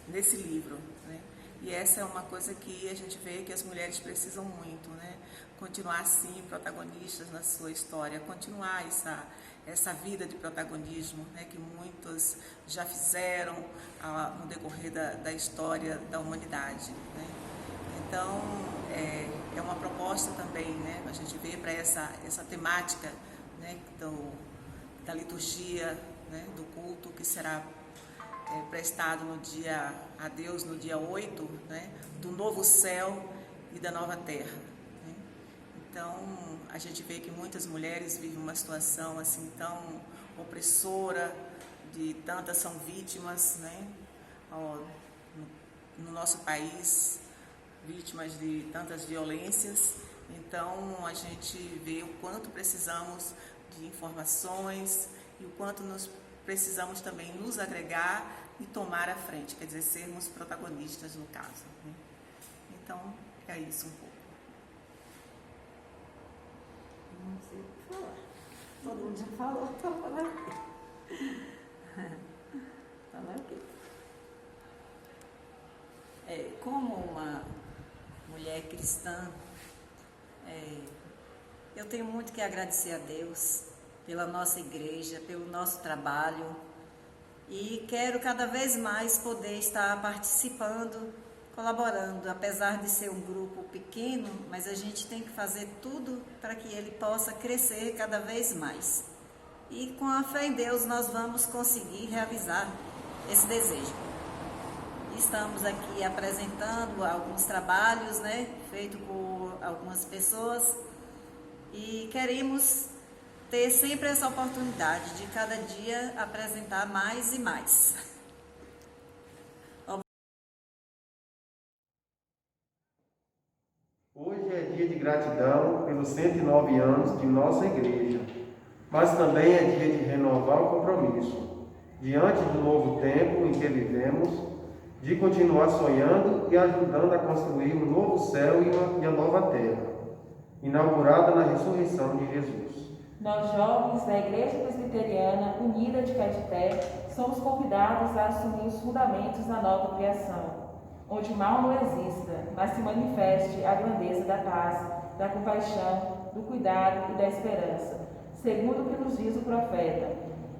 S16: nesse livro, né? E essa é uma coisa que a gente vê que as mulheres precisam muito, né? Continuar assim, protagonistas na sua história, continuar essa vida de protagonismo, né? Que muitos já fizeram no decorrer da história da humanidade, né? Então, é uma proposta também, né, a gente vê para essa temática, né, da liturgia né, do culto que será prestado a Deus no dia 8, né, do novo céu e da nova terra. Né? Então, a gente vê que muitas mulheres vivem uma situação assim tão opressora, de tantas são vítimas, né, no nosso país, vítimas de tantas violências. Então, a gente vê o quanto precisamos de informações e o quanto nós precisamos também nos agregar e tomar a frente, quer dizer, sermos protagonistas no caso. Né? Então, é isso um pouco.
S6: Não sei o que falar. Todo mundo já falou, estou falando aqui. Falar o quê? Como uma mulher cristã, eu tenho muito que agradecer a Deus pela nossa igreja, pelo nosso trabalho, e quero cada vez mais poder estar participando, colaborando, apesar de ser um grupo pequeno, mas a gente tem que fazer tudo para que ele possa crescer cada vez mais. E com a fé em Deus nós vamos conseguir realizar esse desejo. Estamos aqui apresentando alguns trabalhos, né, feitos por algumas pessoas, e queremos ter sempre essa oportunidade de cada dia apresentar mais e mais.
S17: Hoje é dia de gratidão pelos 109 anos de nossa igreja, mas também é dia de renovar o compromisso, diante do novo tempo em que vivemos, de continuar sonhando e ajudando a construir um novo céu e a nova terra, inaugurada na ressurreição de Jesus.
S18: Nós, jovens da Igreja Presbiteriana Unida de Caetité, somos convidados a assumir os fundamentos da nova criação, onde o mal não exista, mas se manifeste a grandeza da paz, da compaixão, do cuidado e da esperança, segundo o que nos diz o profeta.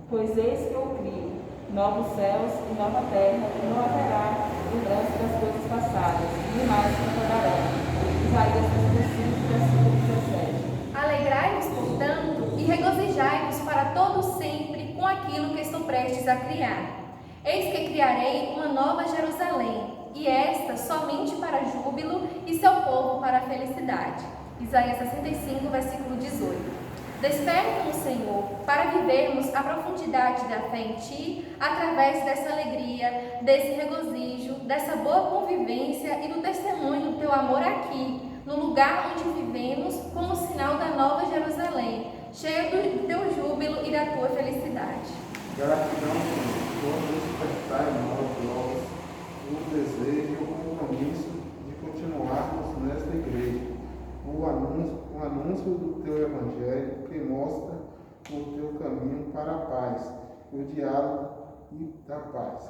S18: Pois eis que eu crio novos céus e nova terra, e não haverá lembrança das coisas passadas, nem mais se recordarão. Isaías 35, versículo 17.
S19: Alegrai-vos, portanto, e regozijai-vos para todo sempre com aquilo que estou prestes a criar. Eis que criarei uma nova Jerusalém, e esta somente para júbilo e seu povo para felicidade. Isaías 65, versículo 18. Desperta-nos, Senhor, para vivermos a profundidade da fé em Ti, através dessa alegria, desse regozijo, dessa boa convivência e do testemunho do Teu amor aqui, no lugar onde vivemos, como sinal da nova Jerusalém, cheio do Teu júbilo e da Tua felicidade.
S20: Gratidão por despertar em nós o desejo e o compromisso de continuarmos nesta igreja. O anúncio do Teu Evangelho que mostra o Teu caminho para a paz, o diálogo e da paz.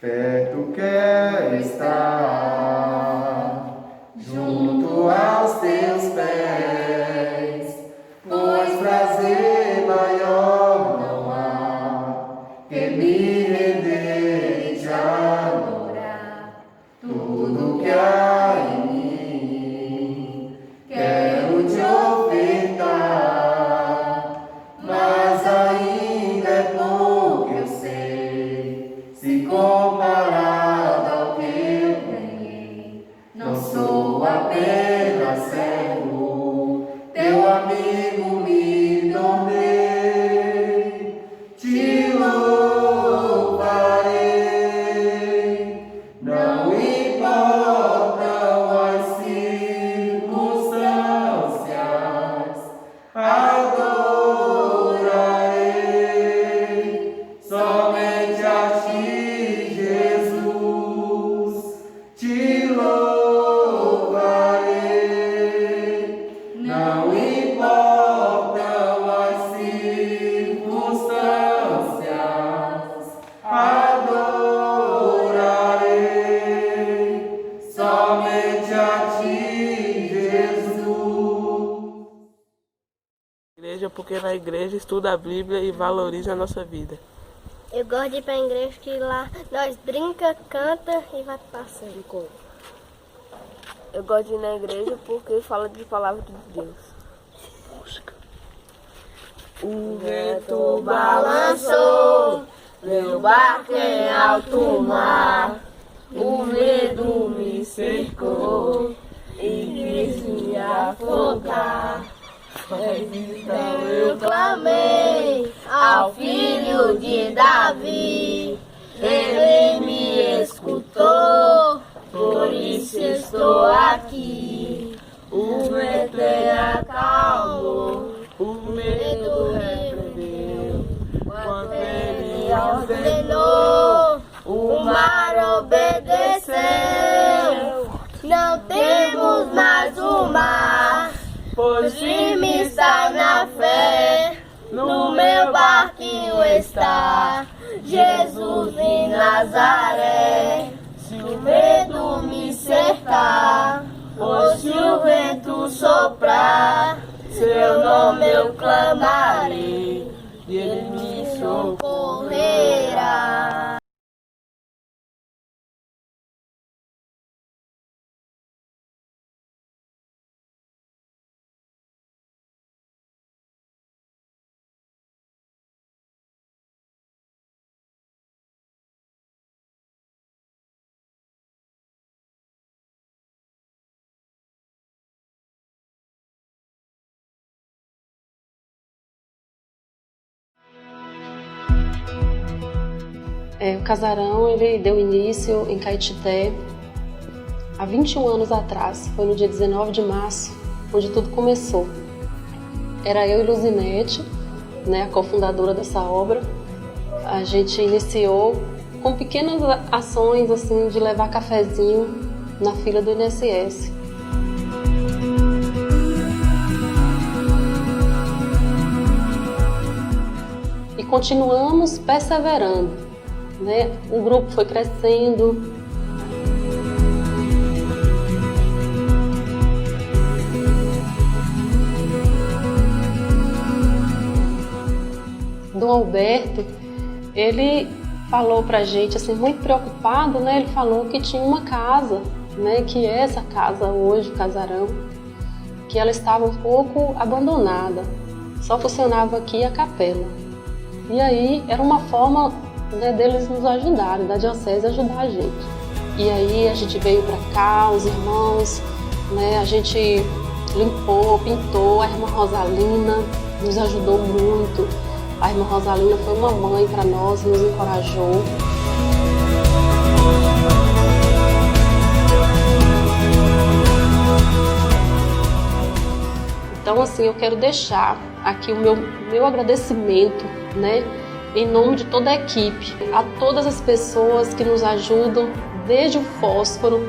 S17: Perto quero estar, junto aos Teus pés, pois prazer maior não há que me render e te adorar. Tudo que há em mim quero te ofertar, mas ainda é pouco, eu sei, se comparado ao que eu ganhei. Não sou apenas servo, teu amigo me tornei. Te louvarei, não importam as circunstâncias, adorarei somente a Ti, Jesus. Te louvarei, não importam as circunstâncias, adorarei somente a Ti, Jesus.
S21: Igreja, porque na igreja estuda a Bíblia e valoriza a nossa vida.
S22: Eu gosto de ir para a igreja, que lá nós brinca, canta e vai passando.
S21: Eu gosto de ir na igreja porque fala de palavra de Deus.
S1: O vento balançou meu barco em alto mar. O medo me cercou e quis me afogar. Mas então eu clamei ao filho de Davi. Ele me escutou, por isso estou aqui. O vento acalmou, o medo repreendeu. Quando ele ordenou, o mar obedeceu. Não temos mais o mar, pois firme está na fé. No meu barquinho está Jesus em Nazaré. Se o medo me cercar, ou se o vento soprar, seu nome eu clamarei, e ele me socorrerá.
S3: O Casarão ele deu início em Caetité há 21 anos atrás, foi no dia 19 de março, onde tudo começou. Era eu e Luzinete, a cofundadora dessa obra. A gente iniciou com pequenas ações assim, de levar cafezinho na fila do INSS. E continuamos perseverando. O grupo foi crescendo. Dom Alberto, ele falou pra gente, assim, muito preocupado, ele falou que tinha uma casa, que é essa casa hoje, o Casarão, que ela estava um pouco abandonada, só funcionava aqui a capela. E aí era uma forma deles nos ajudarem, da diocese ajudar a gente. E aí a gente veio para cá, os irmãos, a gente limpou, pintou, a irmã Rosalina nos ajudou muito. A irmã Rosalina foi uma mãe para nós, nos encorajou. Então assim, eu quero deixar aqui o meu agradecimento, em nome de toda a equipe, a todas as pessoas que nos ajudam, desde o fósforo,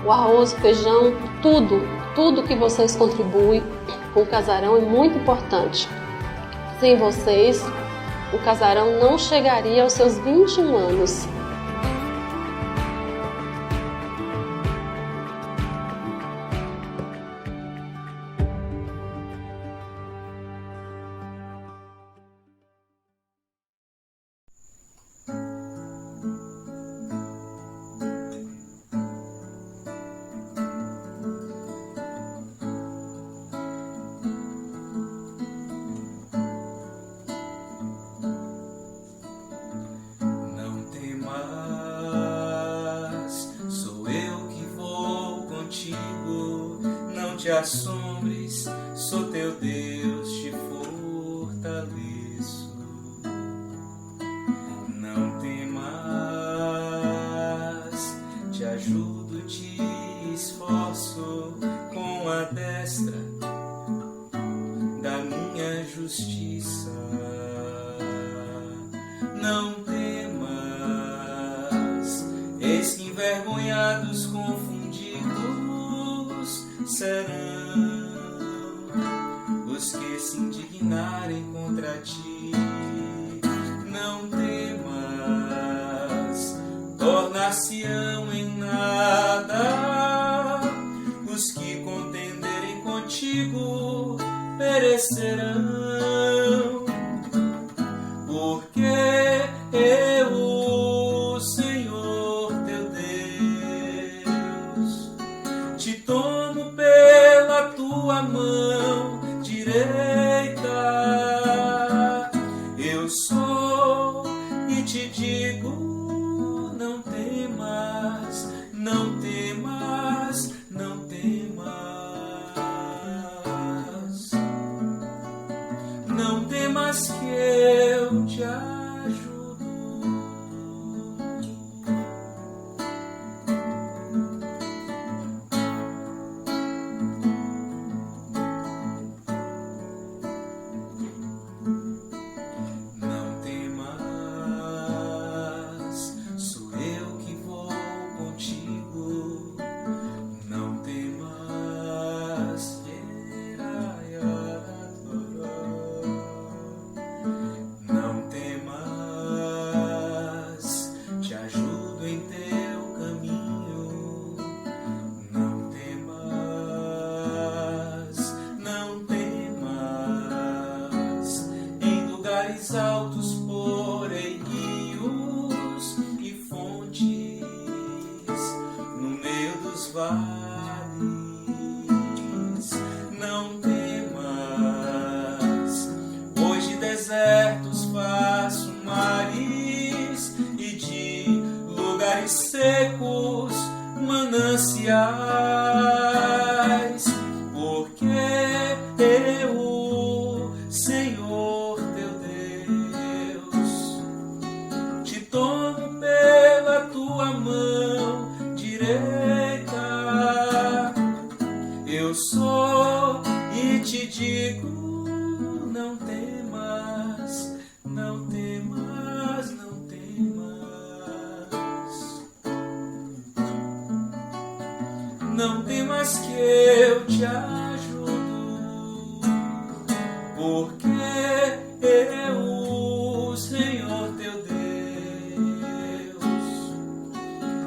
S3: o arroz, o feijão, tudo que vocês contribuem com o Casarão é muito importante. Sem vocês, o Casarão não chegaria aos seus 21 anos.
S8: Te assombres, sou teu Deus, te fortaleço. Não temas, te ajudo, te esforço com a destra da minha justiça. Não temas, eis que envergonhados, confundidos serão os que se indignarem contra ti. Não temas, tornar-se-ão em nada os que contenderem contigo, perecerão. Porque eu, o Senhor teu Deus, te tomo pela tua mão direita vales. Não temas, pois de desertos faço mares e de lugares secos mananciais, porque eu, Senhor teu Deus, te tomo pela tua mão direita. Eu sou e te digo, não temas, não temas, não temas. Não temas que eu te ajudo, porque eu, Senhor teu Deus,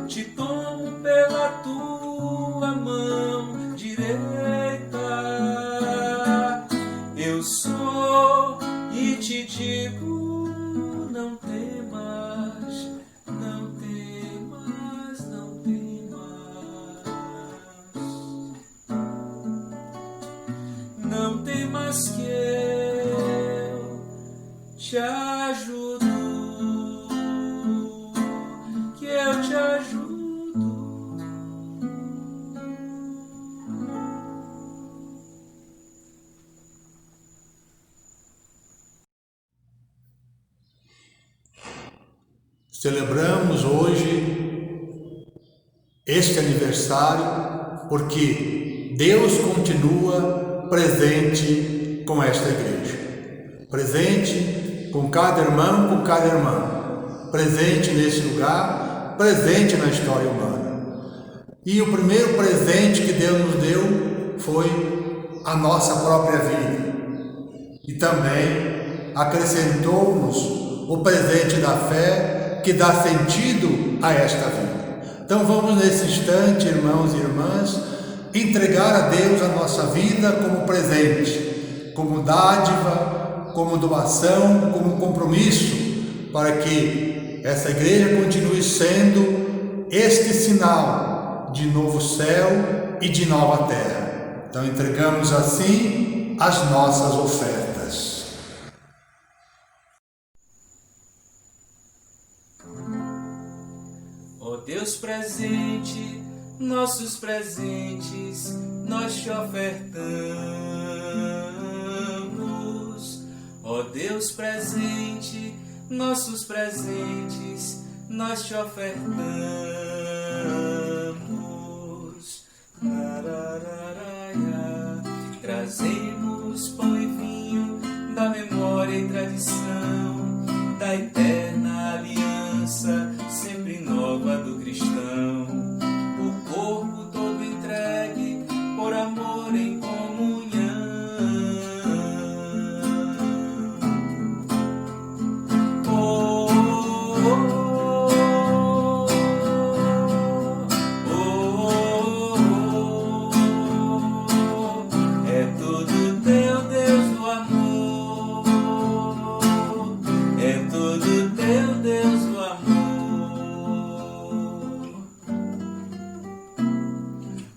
S8: te tomo pela tua mão direita. Eu sou e te digo, não temas, não temas, não temas. Não temas que eu te ajudo, que eu te ajudo.
S2: Celebramos hoje este aniversário porque Deus continua presente com esta igreja, presente com cada irmão, com cada irmã, presente nesse lugar, presente na história humana. E o primeiro presente que Deus nos deu foi a nossa própria vida. E também acrescentou-nos o presente da fé, que dá sentido a esta vida. Então vamos nesse instante, irmãos e irmãs, entregar a Deus a nossa vida como presente, como dádiva, como doação, como compromisso, para que essa igreja continue sendo este sinal de novo céu e de nova terra. Então entregamos assim as nossas ofertas.
S8: Deus presente, nossos presentes nós te ofertamos. Ó Deus presente, nossos presentes nós te ofertamos. Trazemos pão e vinho da memória e tradição da eterna aliança, sempre nova do cristão, o corpo todo entregue por amor em comunhão. Oh, oh, oh, oh, oh, é tudo teu, Deus do amor, é tudo teu, Deus do amor.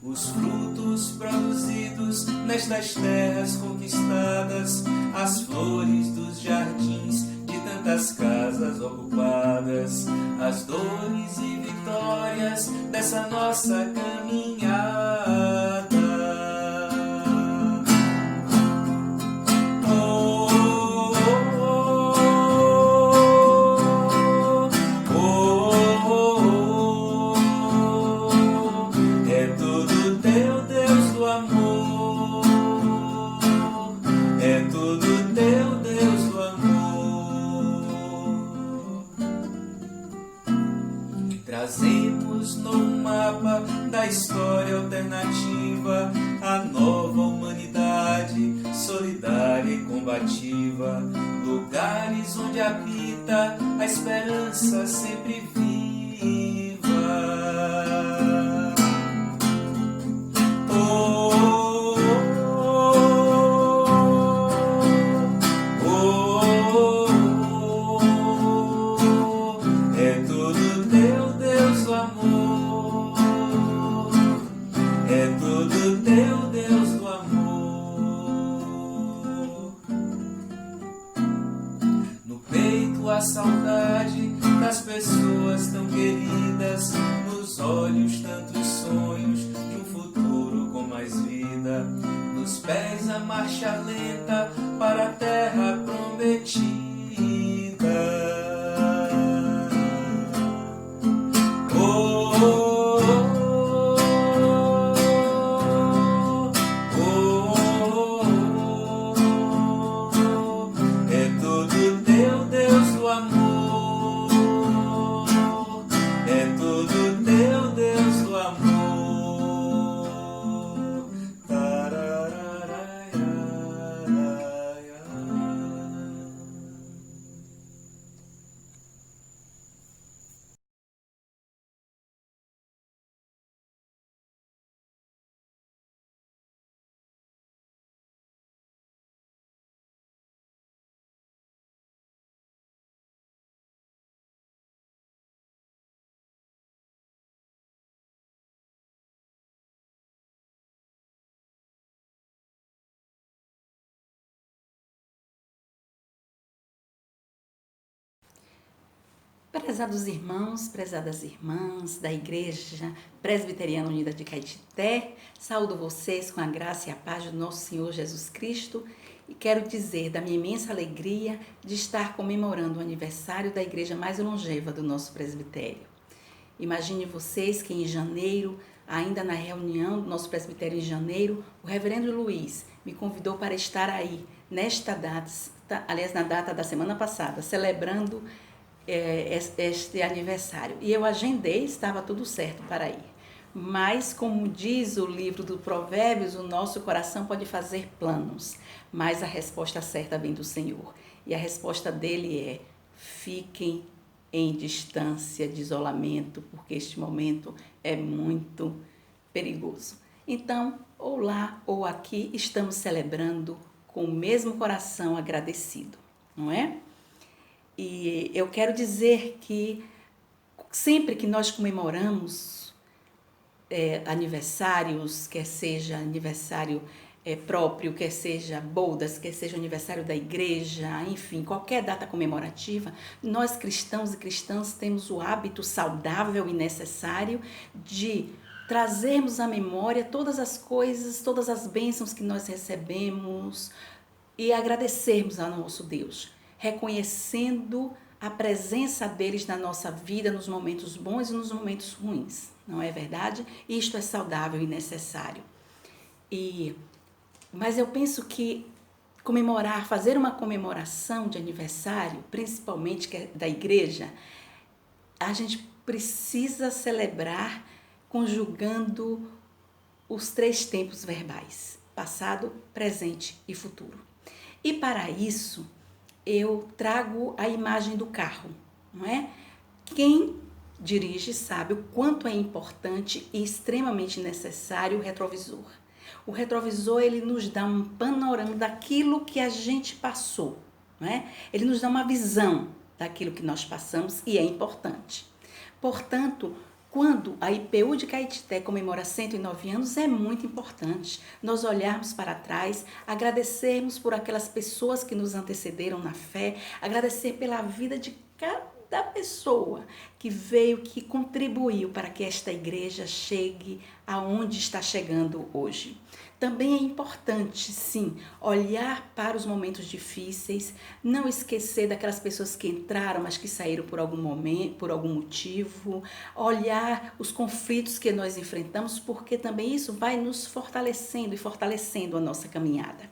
S8: Os frutos produzidos nestas terras conquistadas, as flores dos jardins de tantas casas ocupadas, as dores e vitórias dessa nossa caminhada. Oh, oh, oh, oh, oh, é tudo teu, Deus do amor, é tudo teu, Deus do amor. Trazemos no mapa da história alternativa a nova humanidade, solidária e combativa, lugares onde habita a esperança sempre viva. Oh, oh, oh, oh, é tudo teu, Deus do amor, marcha lenta para a terra prometida.
S4: Prezados irmãos, prezadas irmãs da Igreja Presbiteriana Unida de Caetité, saúdo vocês com a graça e a paz do nosso Senhor Jesus Cristo e quero dizer da minha imensa alegria de estar comemorando o aniversário da igreja mais longeva do nosso presbitério. Imagine vocês que em janeiro, ainda na reunião do nosso presbitério em janeiro, o reverendo Luiz me convidou para estar aí, nesta data, aliás, na data da semana passada, celebrando este aniversário. E eu agendei, estava tudo certo para ir. Mas, como diz o livro do Provérbios, o nosso coração pode fazer planos, mas a resposta certa vem do Senhor. E a resposta dele é: fiquem em distância de isolamento, porque este momento é muito perigoso. Então, ou lá ou aqui, estamos celebrando com o mesmo coração agradecido, não é? E eu quero dizer que sempre que nós comemoramos aniversários, quer seja aniversário próprio, quer seja bodas, quer seja aniversário da igreja, enfim, qualquer data comemorativa, nós cristãos e cristãs temos o hábito saudável e necessário de trazermos à memória todas as coisas, todas as bênçãos que nós recebemos e agradecermos ao nosso Deus, reconhecendo a presença deles na nossa vida, nos momentos bons e nos momentos ruins, não é verdade? Isto é saudável e necessário. Mas eu penso que fazer uma comemoração de aniversário, principalmente da igreja, a gente precisa celebrar conjugando os 3 tempos verbais, passado, presente e futuro. E para isso, eu trago a imagem do carro, não é? Quem dirige sabe o quanto é importante e extremamente necessário o retrovisor. O retrovisor, ele nos dá um panorama daquilo que a gente passou, não é? Ele nos dá uma visão daquilo que nós passamos e é importante. Portanto, quando a IPU de Caetité comemora 109 anos, é muito importante nós olharmos para trás, agradecermos por aquelas pessoas que nos antecederam na fé, agradecer pela vida de cada pessoa que veio, que contribuiu para que esta igreja chegue aonde está chegando hoje. Também é importante, sim, olhar para os momentos difíceis, não esquecer daquelas pessoas que entraram, mas que saíram por algum momento, por algum motivo, olhar os conflitos que nós enfrentamos, porque também isso vai nos fortalecendo e fortalecendo a nossa caminhada.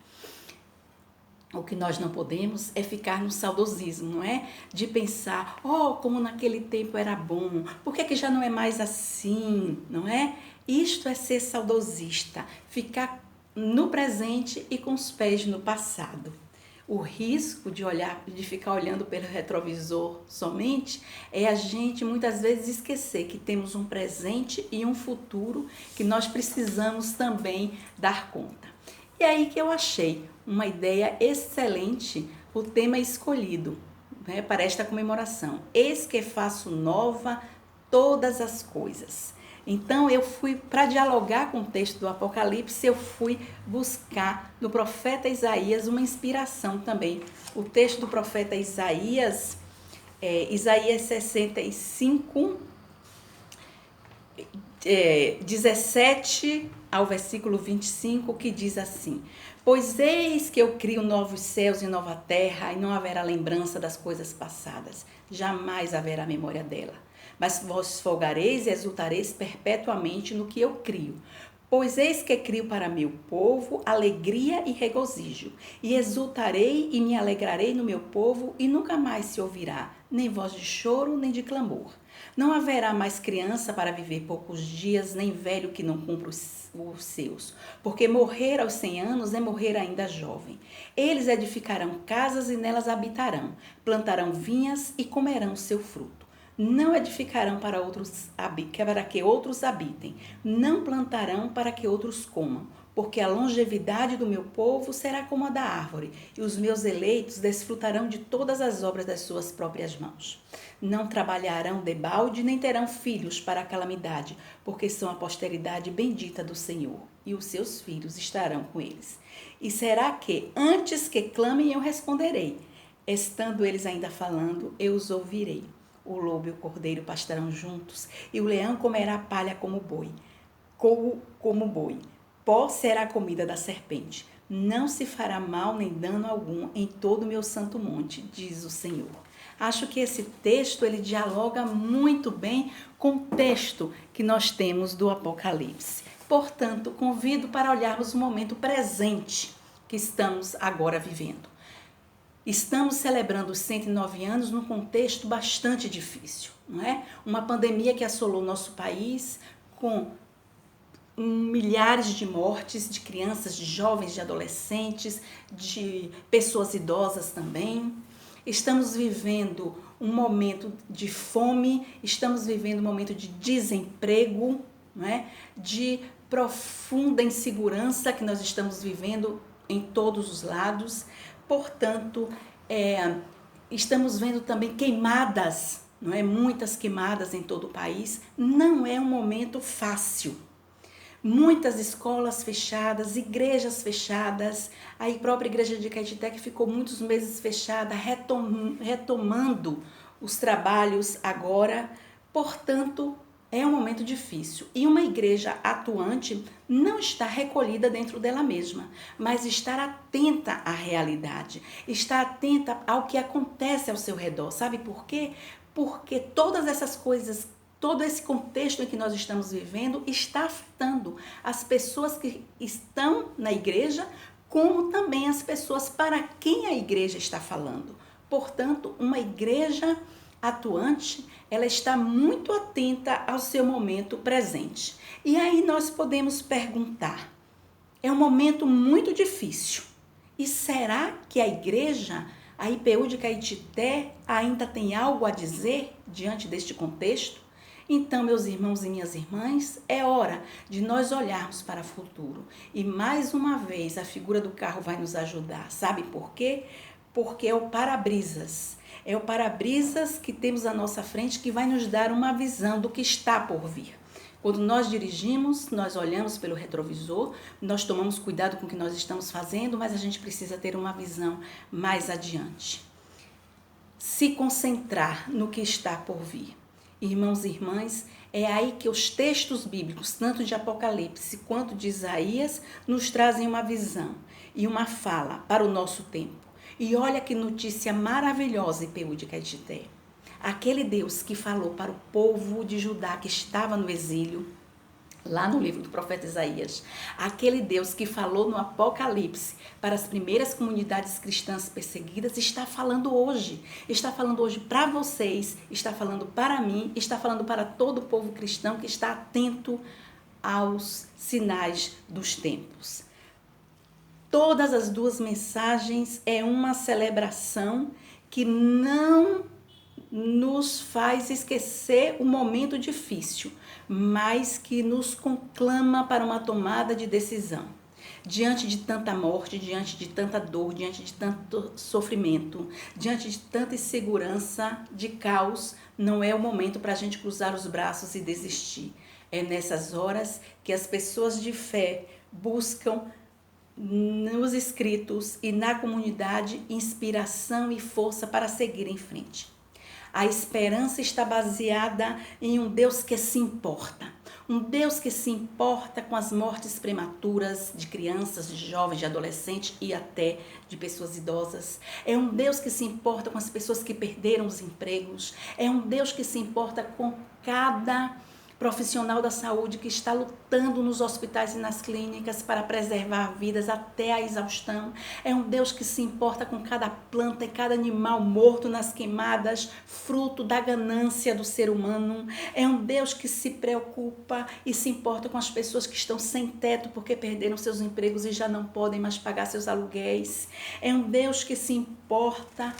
S4: O que nós não podemos é ficar no saudosismo, não é? De pensar, como naquele tempo era bom, por que já não é mais assim, não é? Isto é ser saudosista, ficar no presente e com os pés no passado. O risco de ficar olhando pelo retrovisor somente é a gente muitas vezes esquecer que temos um presente e um futuro que nós precisamos também dar conta. E aí que eu achei uma ideia excelente o tema escolhido, né, para esta comemoração. Eis que faço nova todas as coisas. Então, eu fui, para dialogar com o texto do Apocalipse, eu fui buscar no profeta Isaías uma inspiração também. O texto do profeta Isaías, Isaías 65, 17 ao versículo 25, que diz assim: pois eis que eu crio novos céus e nova terra, e não haverá lembrança das coisas passadas, jamais haverá memória dela. Mas vós folgareis e exultareis perpetuamente no que eu crio. Pois eis que crio para meu povo alegria e regozijo, e exultarei e me alegrarei no meu povo, e nunca mais se ouvirá nem voz de choro, nem de clamor. Não haverá mais criança para viver poucos dias, nem velho que não cumpra os seus, porque morrer aos 100 anos é morrer ainda jovem. Eles edificarão casas e nelas habitarão, plantarão vinhas e comerão seu fruto. Não edificarão para que outros habitem, não plantarão para que outros comam, porque a longevidade do meu povo será como a da árvore, e os meus eleitos desfrutarão de todas as obras das suas próprias mãos. Não trabalharão debalde, nem terão filhos para a calamidade, porque são a posteridade bendita do Senhor, e os seus filhos estarão com eles. E será que, antes que clamem, eu responderei? Estando eles ainda falando, eu os ouvirei. O lobo e o cordeiro pastarão juntos, e o leão comerá palha como boi. Pó será a comida da serpente. Não se fará mal nem dano algum em todo o meu santo monte, diz o Senhor. Acho que esse texto ele dialoga muito bem com o texto que nós temos do Apocalipse. Portanto, convido para olharmos o momento presente que estamos agora vivendo. Estamos celebrando os 109 anos num contexto bastante difícil, não é? Uma pandemia que assolou nosso país com milhares de mortes de crianças, de jovens, de adolescentes, de pessoas idosas também. Estamos vivendo um momento de fome, estamos vivendo um momento de desemprego, não é? De profunda insegurança que nós estamos vivendo em todos os lados. Portanto, estamos vendo também queimadas, não é? Muitas queimadas em todo o país. Não é um momento fácil. Muitas escolas fechadas, igrejas fechadas. A própria igreja de Caetité, que ficou muitos meses fechada, retomando os trabalhos agora. Portanto, é um momento difícil. E uma igreja atuante não está recolhida dentro dela mesma, mas está atenta à realidade, está atenta ao que acontece ao seu redor. Sabe por quê? Porque todas essas coisas, todo esse contexto em que nós estamos vivendo está afetando as pessoas que estão na igreja, como também as pessoas para quem a igreja está falando. Portanto, uma igreja atuante, ela está muito atenta ao seu momento presente. E aí nós podemos perguntar, é um momento muito difícil. E será que a igreja, a IPU de Caetité, ainda tem algo a dizer diante deste contexto? Então, meus irmãos e minhas irmãs, é hora de nós olharmos para o futuro. E mais uma vez, a figura do carro vai nos ajudar. Sabe por quê? Porque é o para-brisas. É o para-brisas que temos à nossa frente que vai nos dar uma visão do que está por vir. Quando nós dirigimos, nós olhamos pelo retrovisor, nós tomamos cuidado com o que nós estamos fazendo, mas a gente precisa ter uma visão mais adiante. Se concentrar no que está por vir. Irmãos e irmãs, é aí que os textos bíblicos, tanto de Apocalipse quanto de Isaías, nos trazem uma visão e uma fala para o nosso tempo. E olha que notícia maravilhosa, IPU de Caetité. Aquele Deus que falou para o povo de Judá que estava no exílio, lá no livro do profeta Isaías, aquele Deus que falou no Apocalipse para as primeiras comunidades cristãs perseguidas, está falando hoje para vocês, está falando para mim, está falando para todo o povo cristão que está atento aos sinais dos tempos. Todas as duas mensagens é uma celebração que não nos faz esquecer o momento difícil, mas que nos conclama para uma tomada de decisão. Diante de tanta morte, diante de tanta dor, diante de tanto sofrimento, diante de tanta insegurança, de caos, não é o momento para a gente cruzar os braços e desistir. É nessas horas que as pessoas de fé buscam nos escritos e na comunidade inspiração e força para seguir em frente. A esperança está baseada em um Deus que se importa, Um Deus que se importa com as mortes prematuras de crianças, de jovens, de adolescentes e até de pessoas idosas. É um Deus que se importa com as pessoas que perderam os empregos. É um Deus que se importa com cada profissional da saúde que está lutando nos hospitais e nas clínicas para preservar vidas até a exaustão. É um Deus que se importa com cada planta e cada animal morto nas queimadas, fruto da ganância do ser humano. É um Deus que se preocupa e se importa com as pessoas que estão sem teto porque perderam seus empregos e já não podem mais pagar seus aluguéis. É um Deus que se importa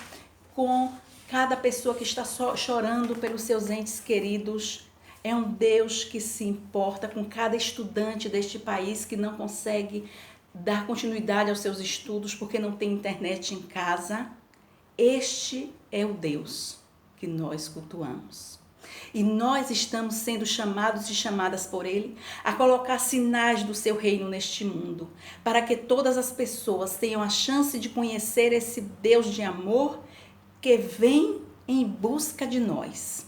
S4: com cada pessoa que está chorando pelos seus entes queridos. É um Deus que se importa com cada estudante deste país que não consegue dar continuidade aos seus estudos porque não tem internet em casa. Este é o Deus que nós cultuamos. E nós estamos sendo chamados e chamadas por Ele a colocar sinais do seu reino neste mundo, para que todas as pessoas tenham a chance de conhecer esse Deus de amor que vem em busca de nós.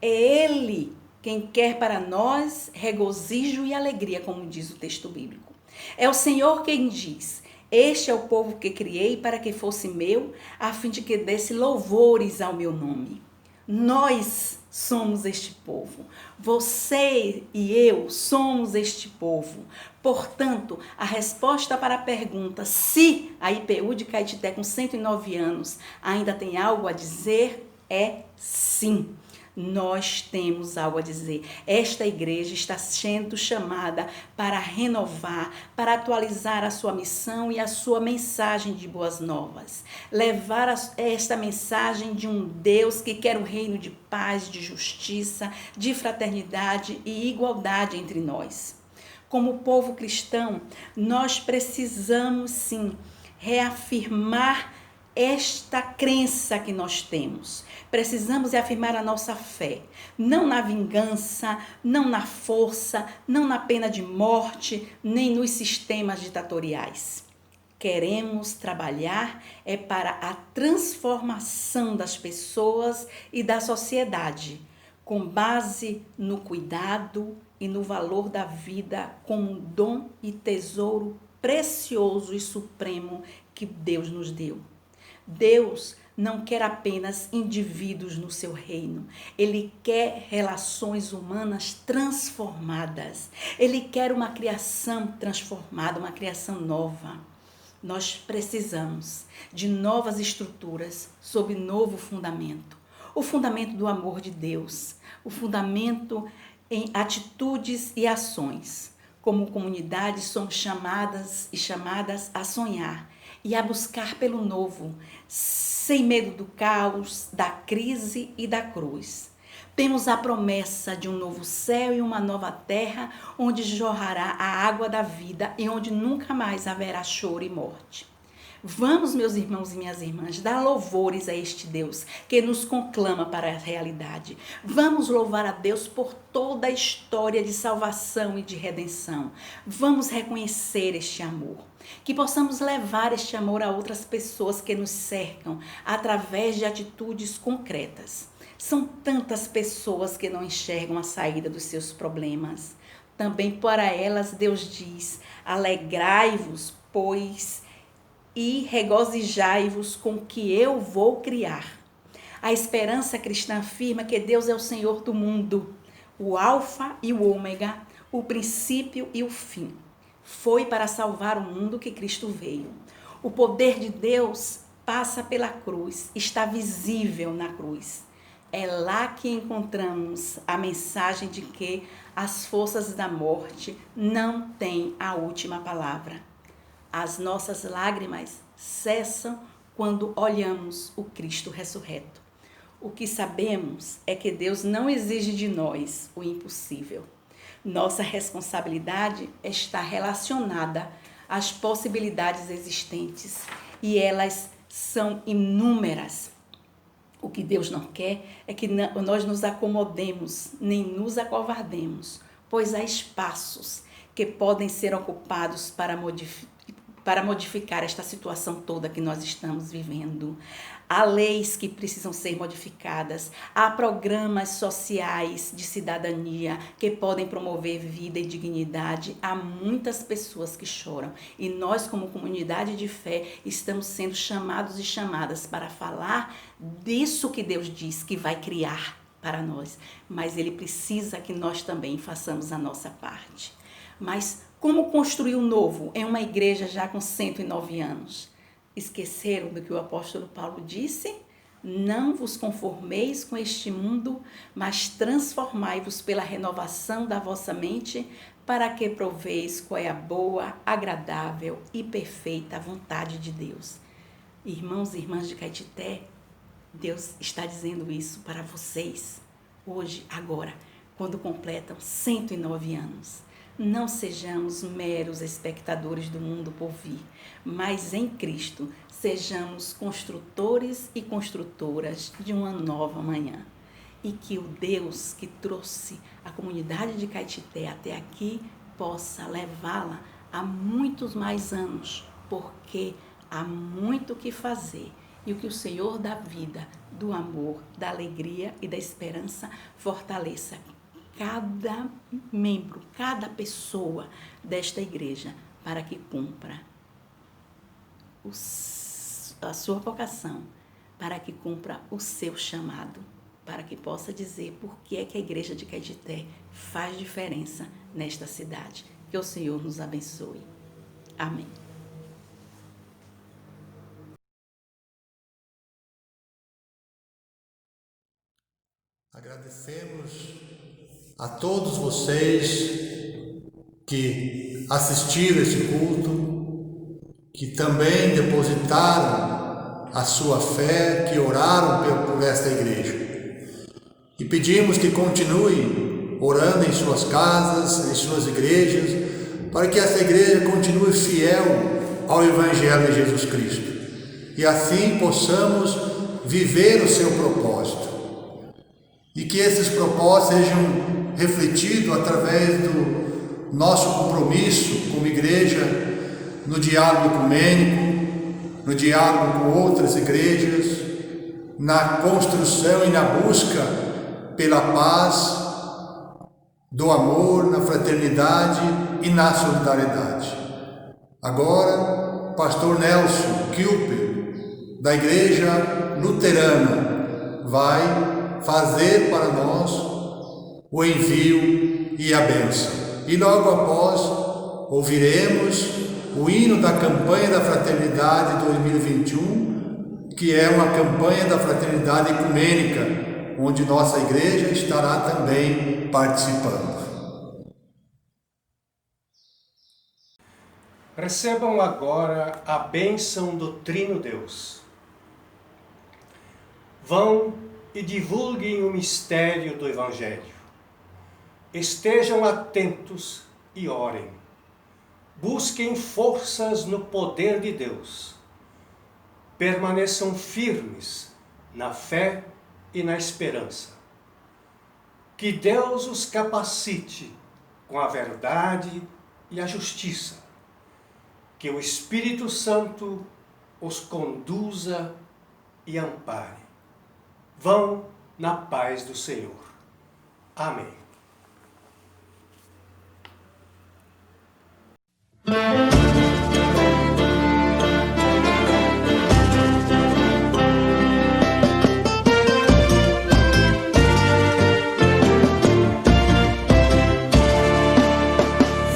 S4: É Ele quem quer para nós regozijo e alegria, como diz o texto bíblico. É o Senhor quem diz: este é o povo que criei para que fosse meu, a fim de que desse louvores ao meu nome. Nós somos este povo. Você e eu somos este povo. Portanto, a resposta para a pergunta se a IPU de Caetité, com 109 anos, ainda tem algo a dizer, é sim. Nós temos algo a dizer. Esta igreja está sendo chamada para renovar, para atualizar a sua missão e a sua mensagem de boas novas. Levar esta mensagem de um Deus que quer um reino de paz, de justiça, de fraternidade e igualdade entre nós. Como povo cristão, nós precisamos sim reafirmar esta crença que nós temos. Precisamos afirmar a nossa fé, não na vingança, não na força, não na pena de morte, nem nos sistemas ditatoriais. Queremos trabalhar para a transformação das pessoas e da sociedade, com base no cuidado e no valor da vida como um dom e tesouro precioso e supremo que Deus nos deu. Deus não quer apenas indivíduos no seu reino. Ele quer relações humanas transformadas. Ele quer uma criação transformada, uma criação nova. Nós precisamos de novas estruturas sob novo fundamento. O fundamento do amor de Deus, o fundamento em atitudes e ações. Como comunidade, somos chamadas e chamadas a sonhar e a buscar pelo novo, sem medo do caos, da crise e da cruz. Temos a promessa de um novo céu e uma nova terra, onde jorrará a água da vida e onde nunca mais haverá choro e morte. Vamos, meus irmãos e minhas irmãs, dar louvores a este Deus que nos conclama para a realidade. Vamos louvar a Deus por toda a história de salvação e de redenção. Vamos reconhecer este amor. Que possamos levar este amor a outras pessoas que nos cercam através de atitudes concretas. São tantas pessoas que não enxergam a saída dos seus problemas. Também para elas Deus diz: alegrai-vos, pois, e regozijai-vos com o que eu vou criar. A esperança cristã afirma que Deus é o Senhor do mundo, o Alfa e o Ômega, o princípio e o fim. Foi para salvar o mundo que Cristo veio. O poder de Deus passa pela cruz, está visível na cruz. É lá que encontramos a mensagem de que as forças da morte não têm a última palavra. As nossas lágrimas cessam quando olhamos o Cristo ressurreto. O que sabemos é que Deus não exige de nós o impossível. Nossa responsabilidade está relacionada às possibilidades existentes e elas são inúmeras. O que Deus não quer é que nós nos acomodemos, nem nos acovardemos, pois há espaços que podem ser ocupados para modificar esta situação toda que nós estamos vivendo. Há leis que precisam ser modificadas, há programas sociais de cidadania que podem promover vida e dignidade. Há muitas pessoas que choram e nós, como comunidade de fé, estamos sendo chamados e chamadas para falar disso que Deus diz que vai criar para nós, mas Ele precisa que nós também façamos a nossa parte. Mas como construir o novo em uma igreja já com 109 anos? Esqueceram do que o apóstolo Paulo disse? Não vos conformeis com este mundo, mas transformai-vos pela renovação da vossa mente, para que proveis qual é a boa, agradável e perfeita vontade de Deus. Irmãos e irmãs de Caetité, Deus está dizendo isso para vocês, hoje, agora, quando completam 109 anos. Não sejamos meros espectadores do mundo por vir, mas em Cristo sejamos construtores e construtoras de uma nova manhã. E que o Deus que trouxe a comunidade de Caetité até aqui possa levá-la a muitos mais anos, porque há muito o que fazer. E o que o Senhor da vida, do amor, da alegria e da esperança fortaleça cada membro, cada pessoa desta igreja, para que cumpra a sua vocação, para que cumpra o seu chamado, para que possa dizer por que é que a igreja de Caetité faz diferença nesta cidade. Que o Senhor nos abençoe. Amém.
S2: Agradecemos a todos vocês que assistiram este culto, que também depositaram a sua fé, que oraram por esta igreja. E pedimos que continuem orando em suas casas, em suas igrejas, para que essa igreja continue fiel ao Evangelho de Jesus Cristo. E assim possamos viver o seu propósito. E que esses propósitos sejam refletidos através do nosso compromisso como igreja, no diálogo ecumênico, no diálogo com outras igrejas, na construção e na busca pela paz, do amor, na fraternidade e na solidariedade. Agora, pastor Nelson Kilper, da Igreja Luterana, vai fazer para nós o envio e a bênção. E logo após ouviremos o hino da campanha da Fraternidade 2021, que é uma campanha da Fraternidade Ecumênica, onde nossa igreja estará também participando.
S5: Recebam agora a bênção do Trino Deus. Vão e divulguem o mistério do Evangelho. Estejam atentos e orem. Busquem forças no poder de Deus. Permaneçam firmes na fé e na esperança. Que Deus os capacite com a verdade e a justiça. Que o Espírito Santo os conduza e ampare. Vão na paz do Senhor. Amém.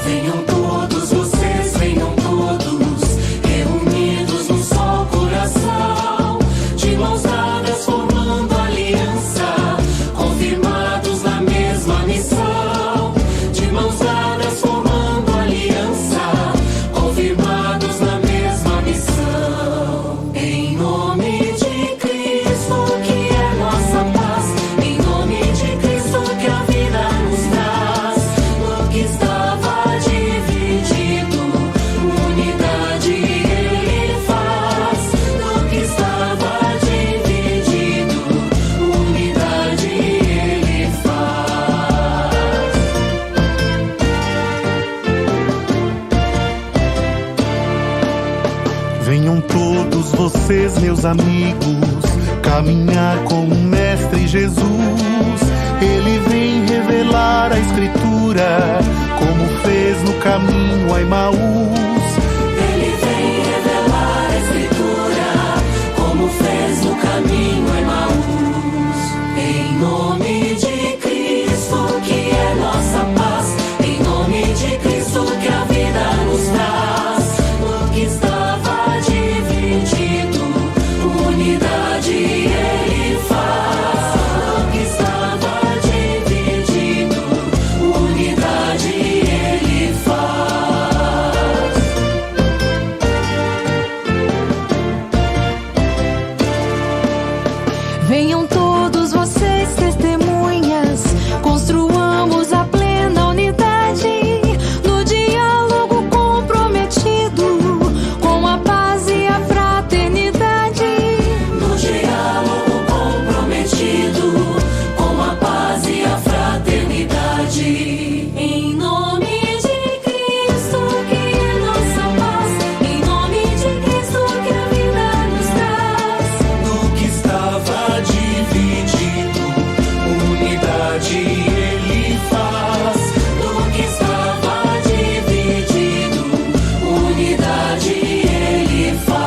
S7: Venham todos vocês, venham todos, reunidos num só coração, de mãos dadas formando aliança, confirmados na mesma missão. De mãos dadas formando aliança, confirmados na mesma missão. Em nome de Cristo, que é nossa paz, em nome de Cristo, que a vida nos traz, no que estava dividido.
S14: Venham todos vocês, meus amigos, caminhar com o Mestre Jesus. Ele vem revelar a Escritura, como fez no caminho a Emaús.
S7: Ele vem revelar a Escritura, como fez no caminho a Emaús. Em nome de Cristo, que é nossa paz, em nome de Cristo, que a vida nos traz. No que estava dividido, unidade Ele faz. No que estava dividido, unidade Ele faz.
S9: Venham todos vocês, testemunhas, construamos a plena unidade, no diálogo comprometido, com a paz e a fraternidade.
S7: No diálogo comprometido, com a paz e a fraternidade. Em nome de Cristo, que é nossa paz, em nome de Cristo, que a vida nos traz. No que estava dividido, unidade Ele faz. No que estava dividido, unidade Ele faz.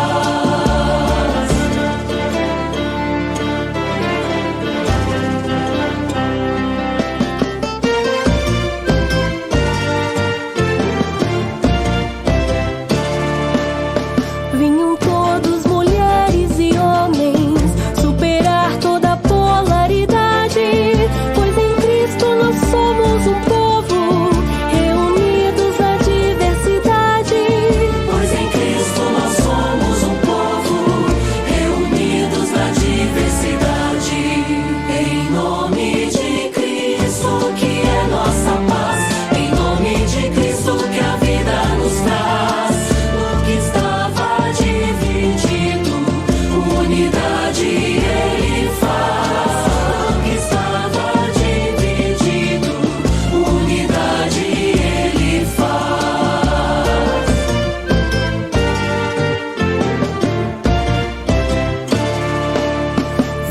S9: Venham todos, mulheres e homens, superar toda polaridade, pois em Cristo nós somos um povo, reunidos na diversidade.
S7: Pois em Cristo nós somos um povo, reunidos na diversidade. Em nome de Cristo, que é nossa paz, em nome de Cristo, que a vida nos traz. No que estava dividido, unidade Ele faz. No que estava dividido, unidade Ele faz.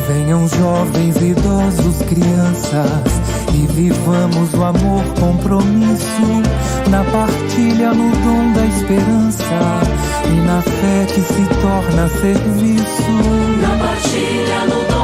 S10: Venham jovens, idosos, crianças, e vivamos o amor, compromisso, na partilha, no dom da esperança, e na fé que se torna serviço.
S7: Na partilha, no dom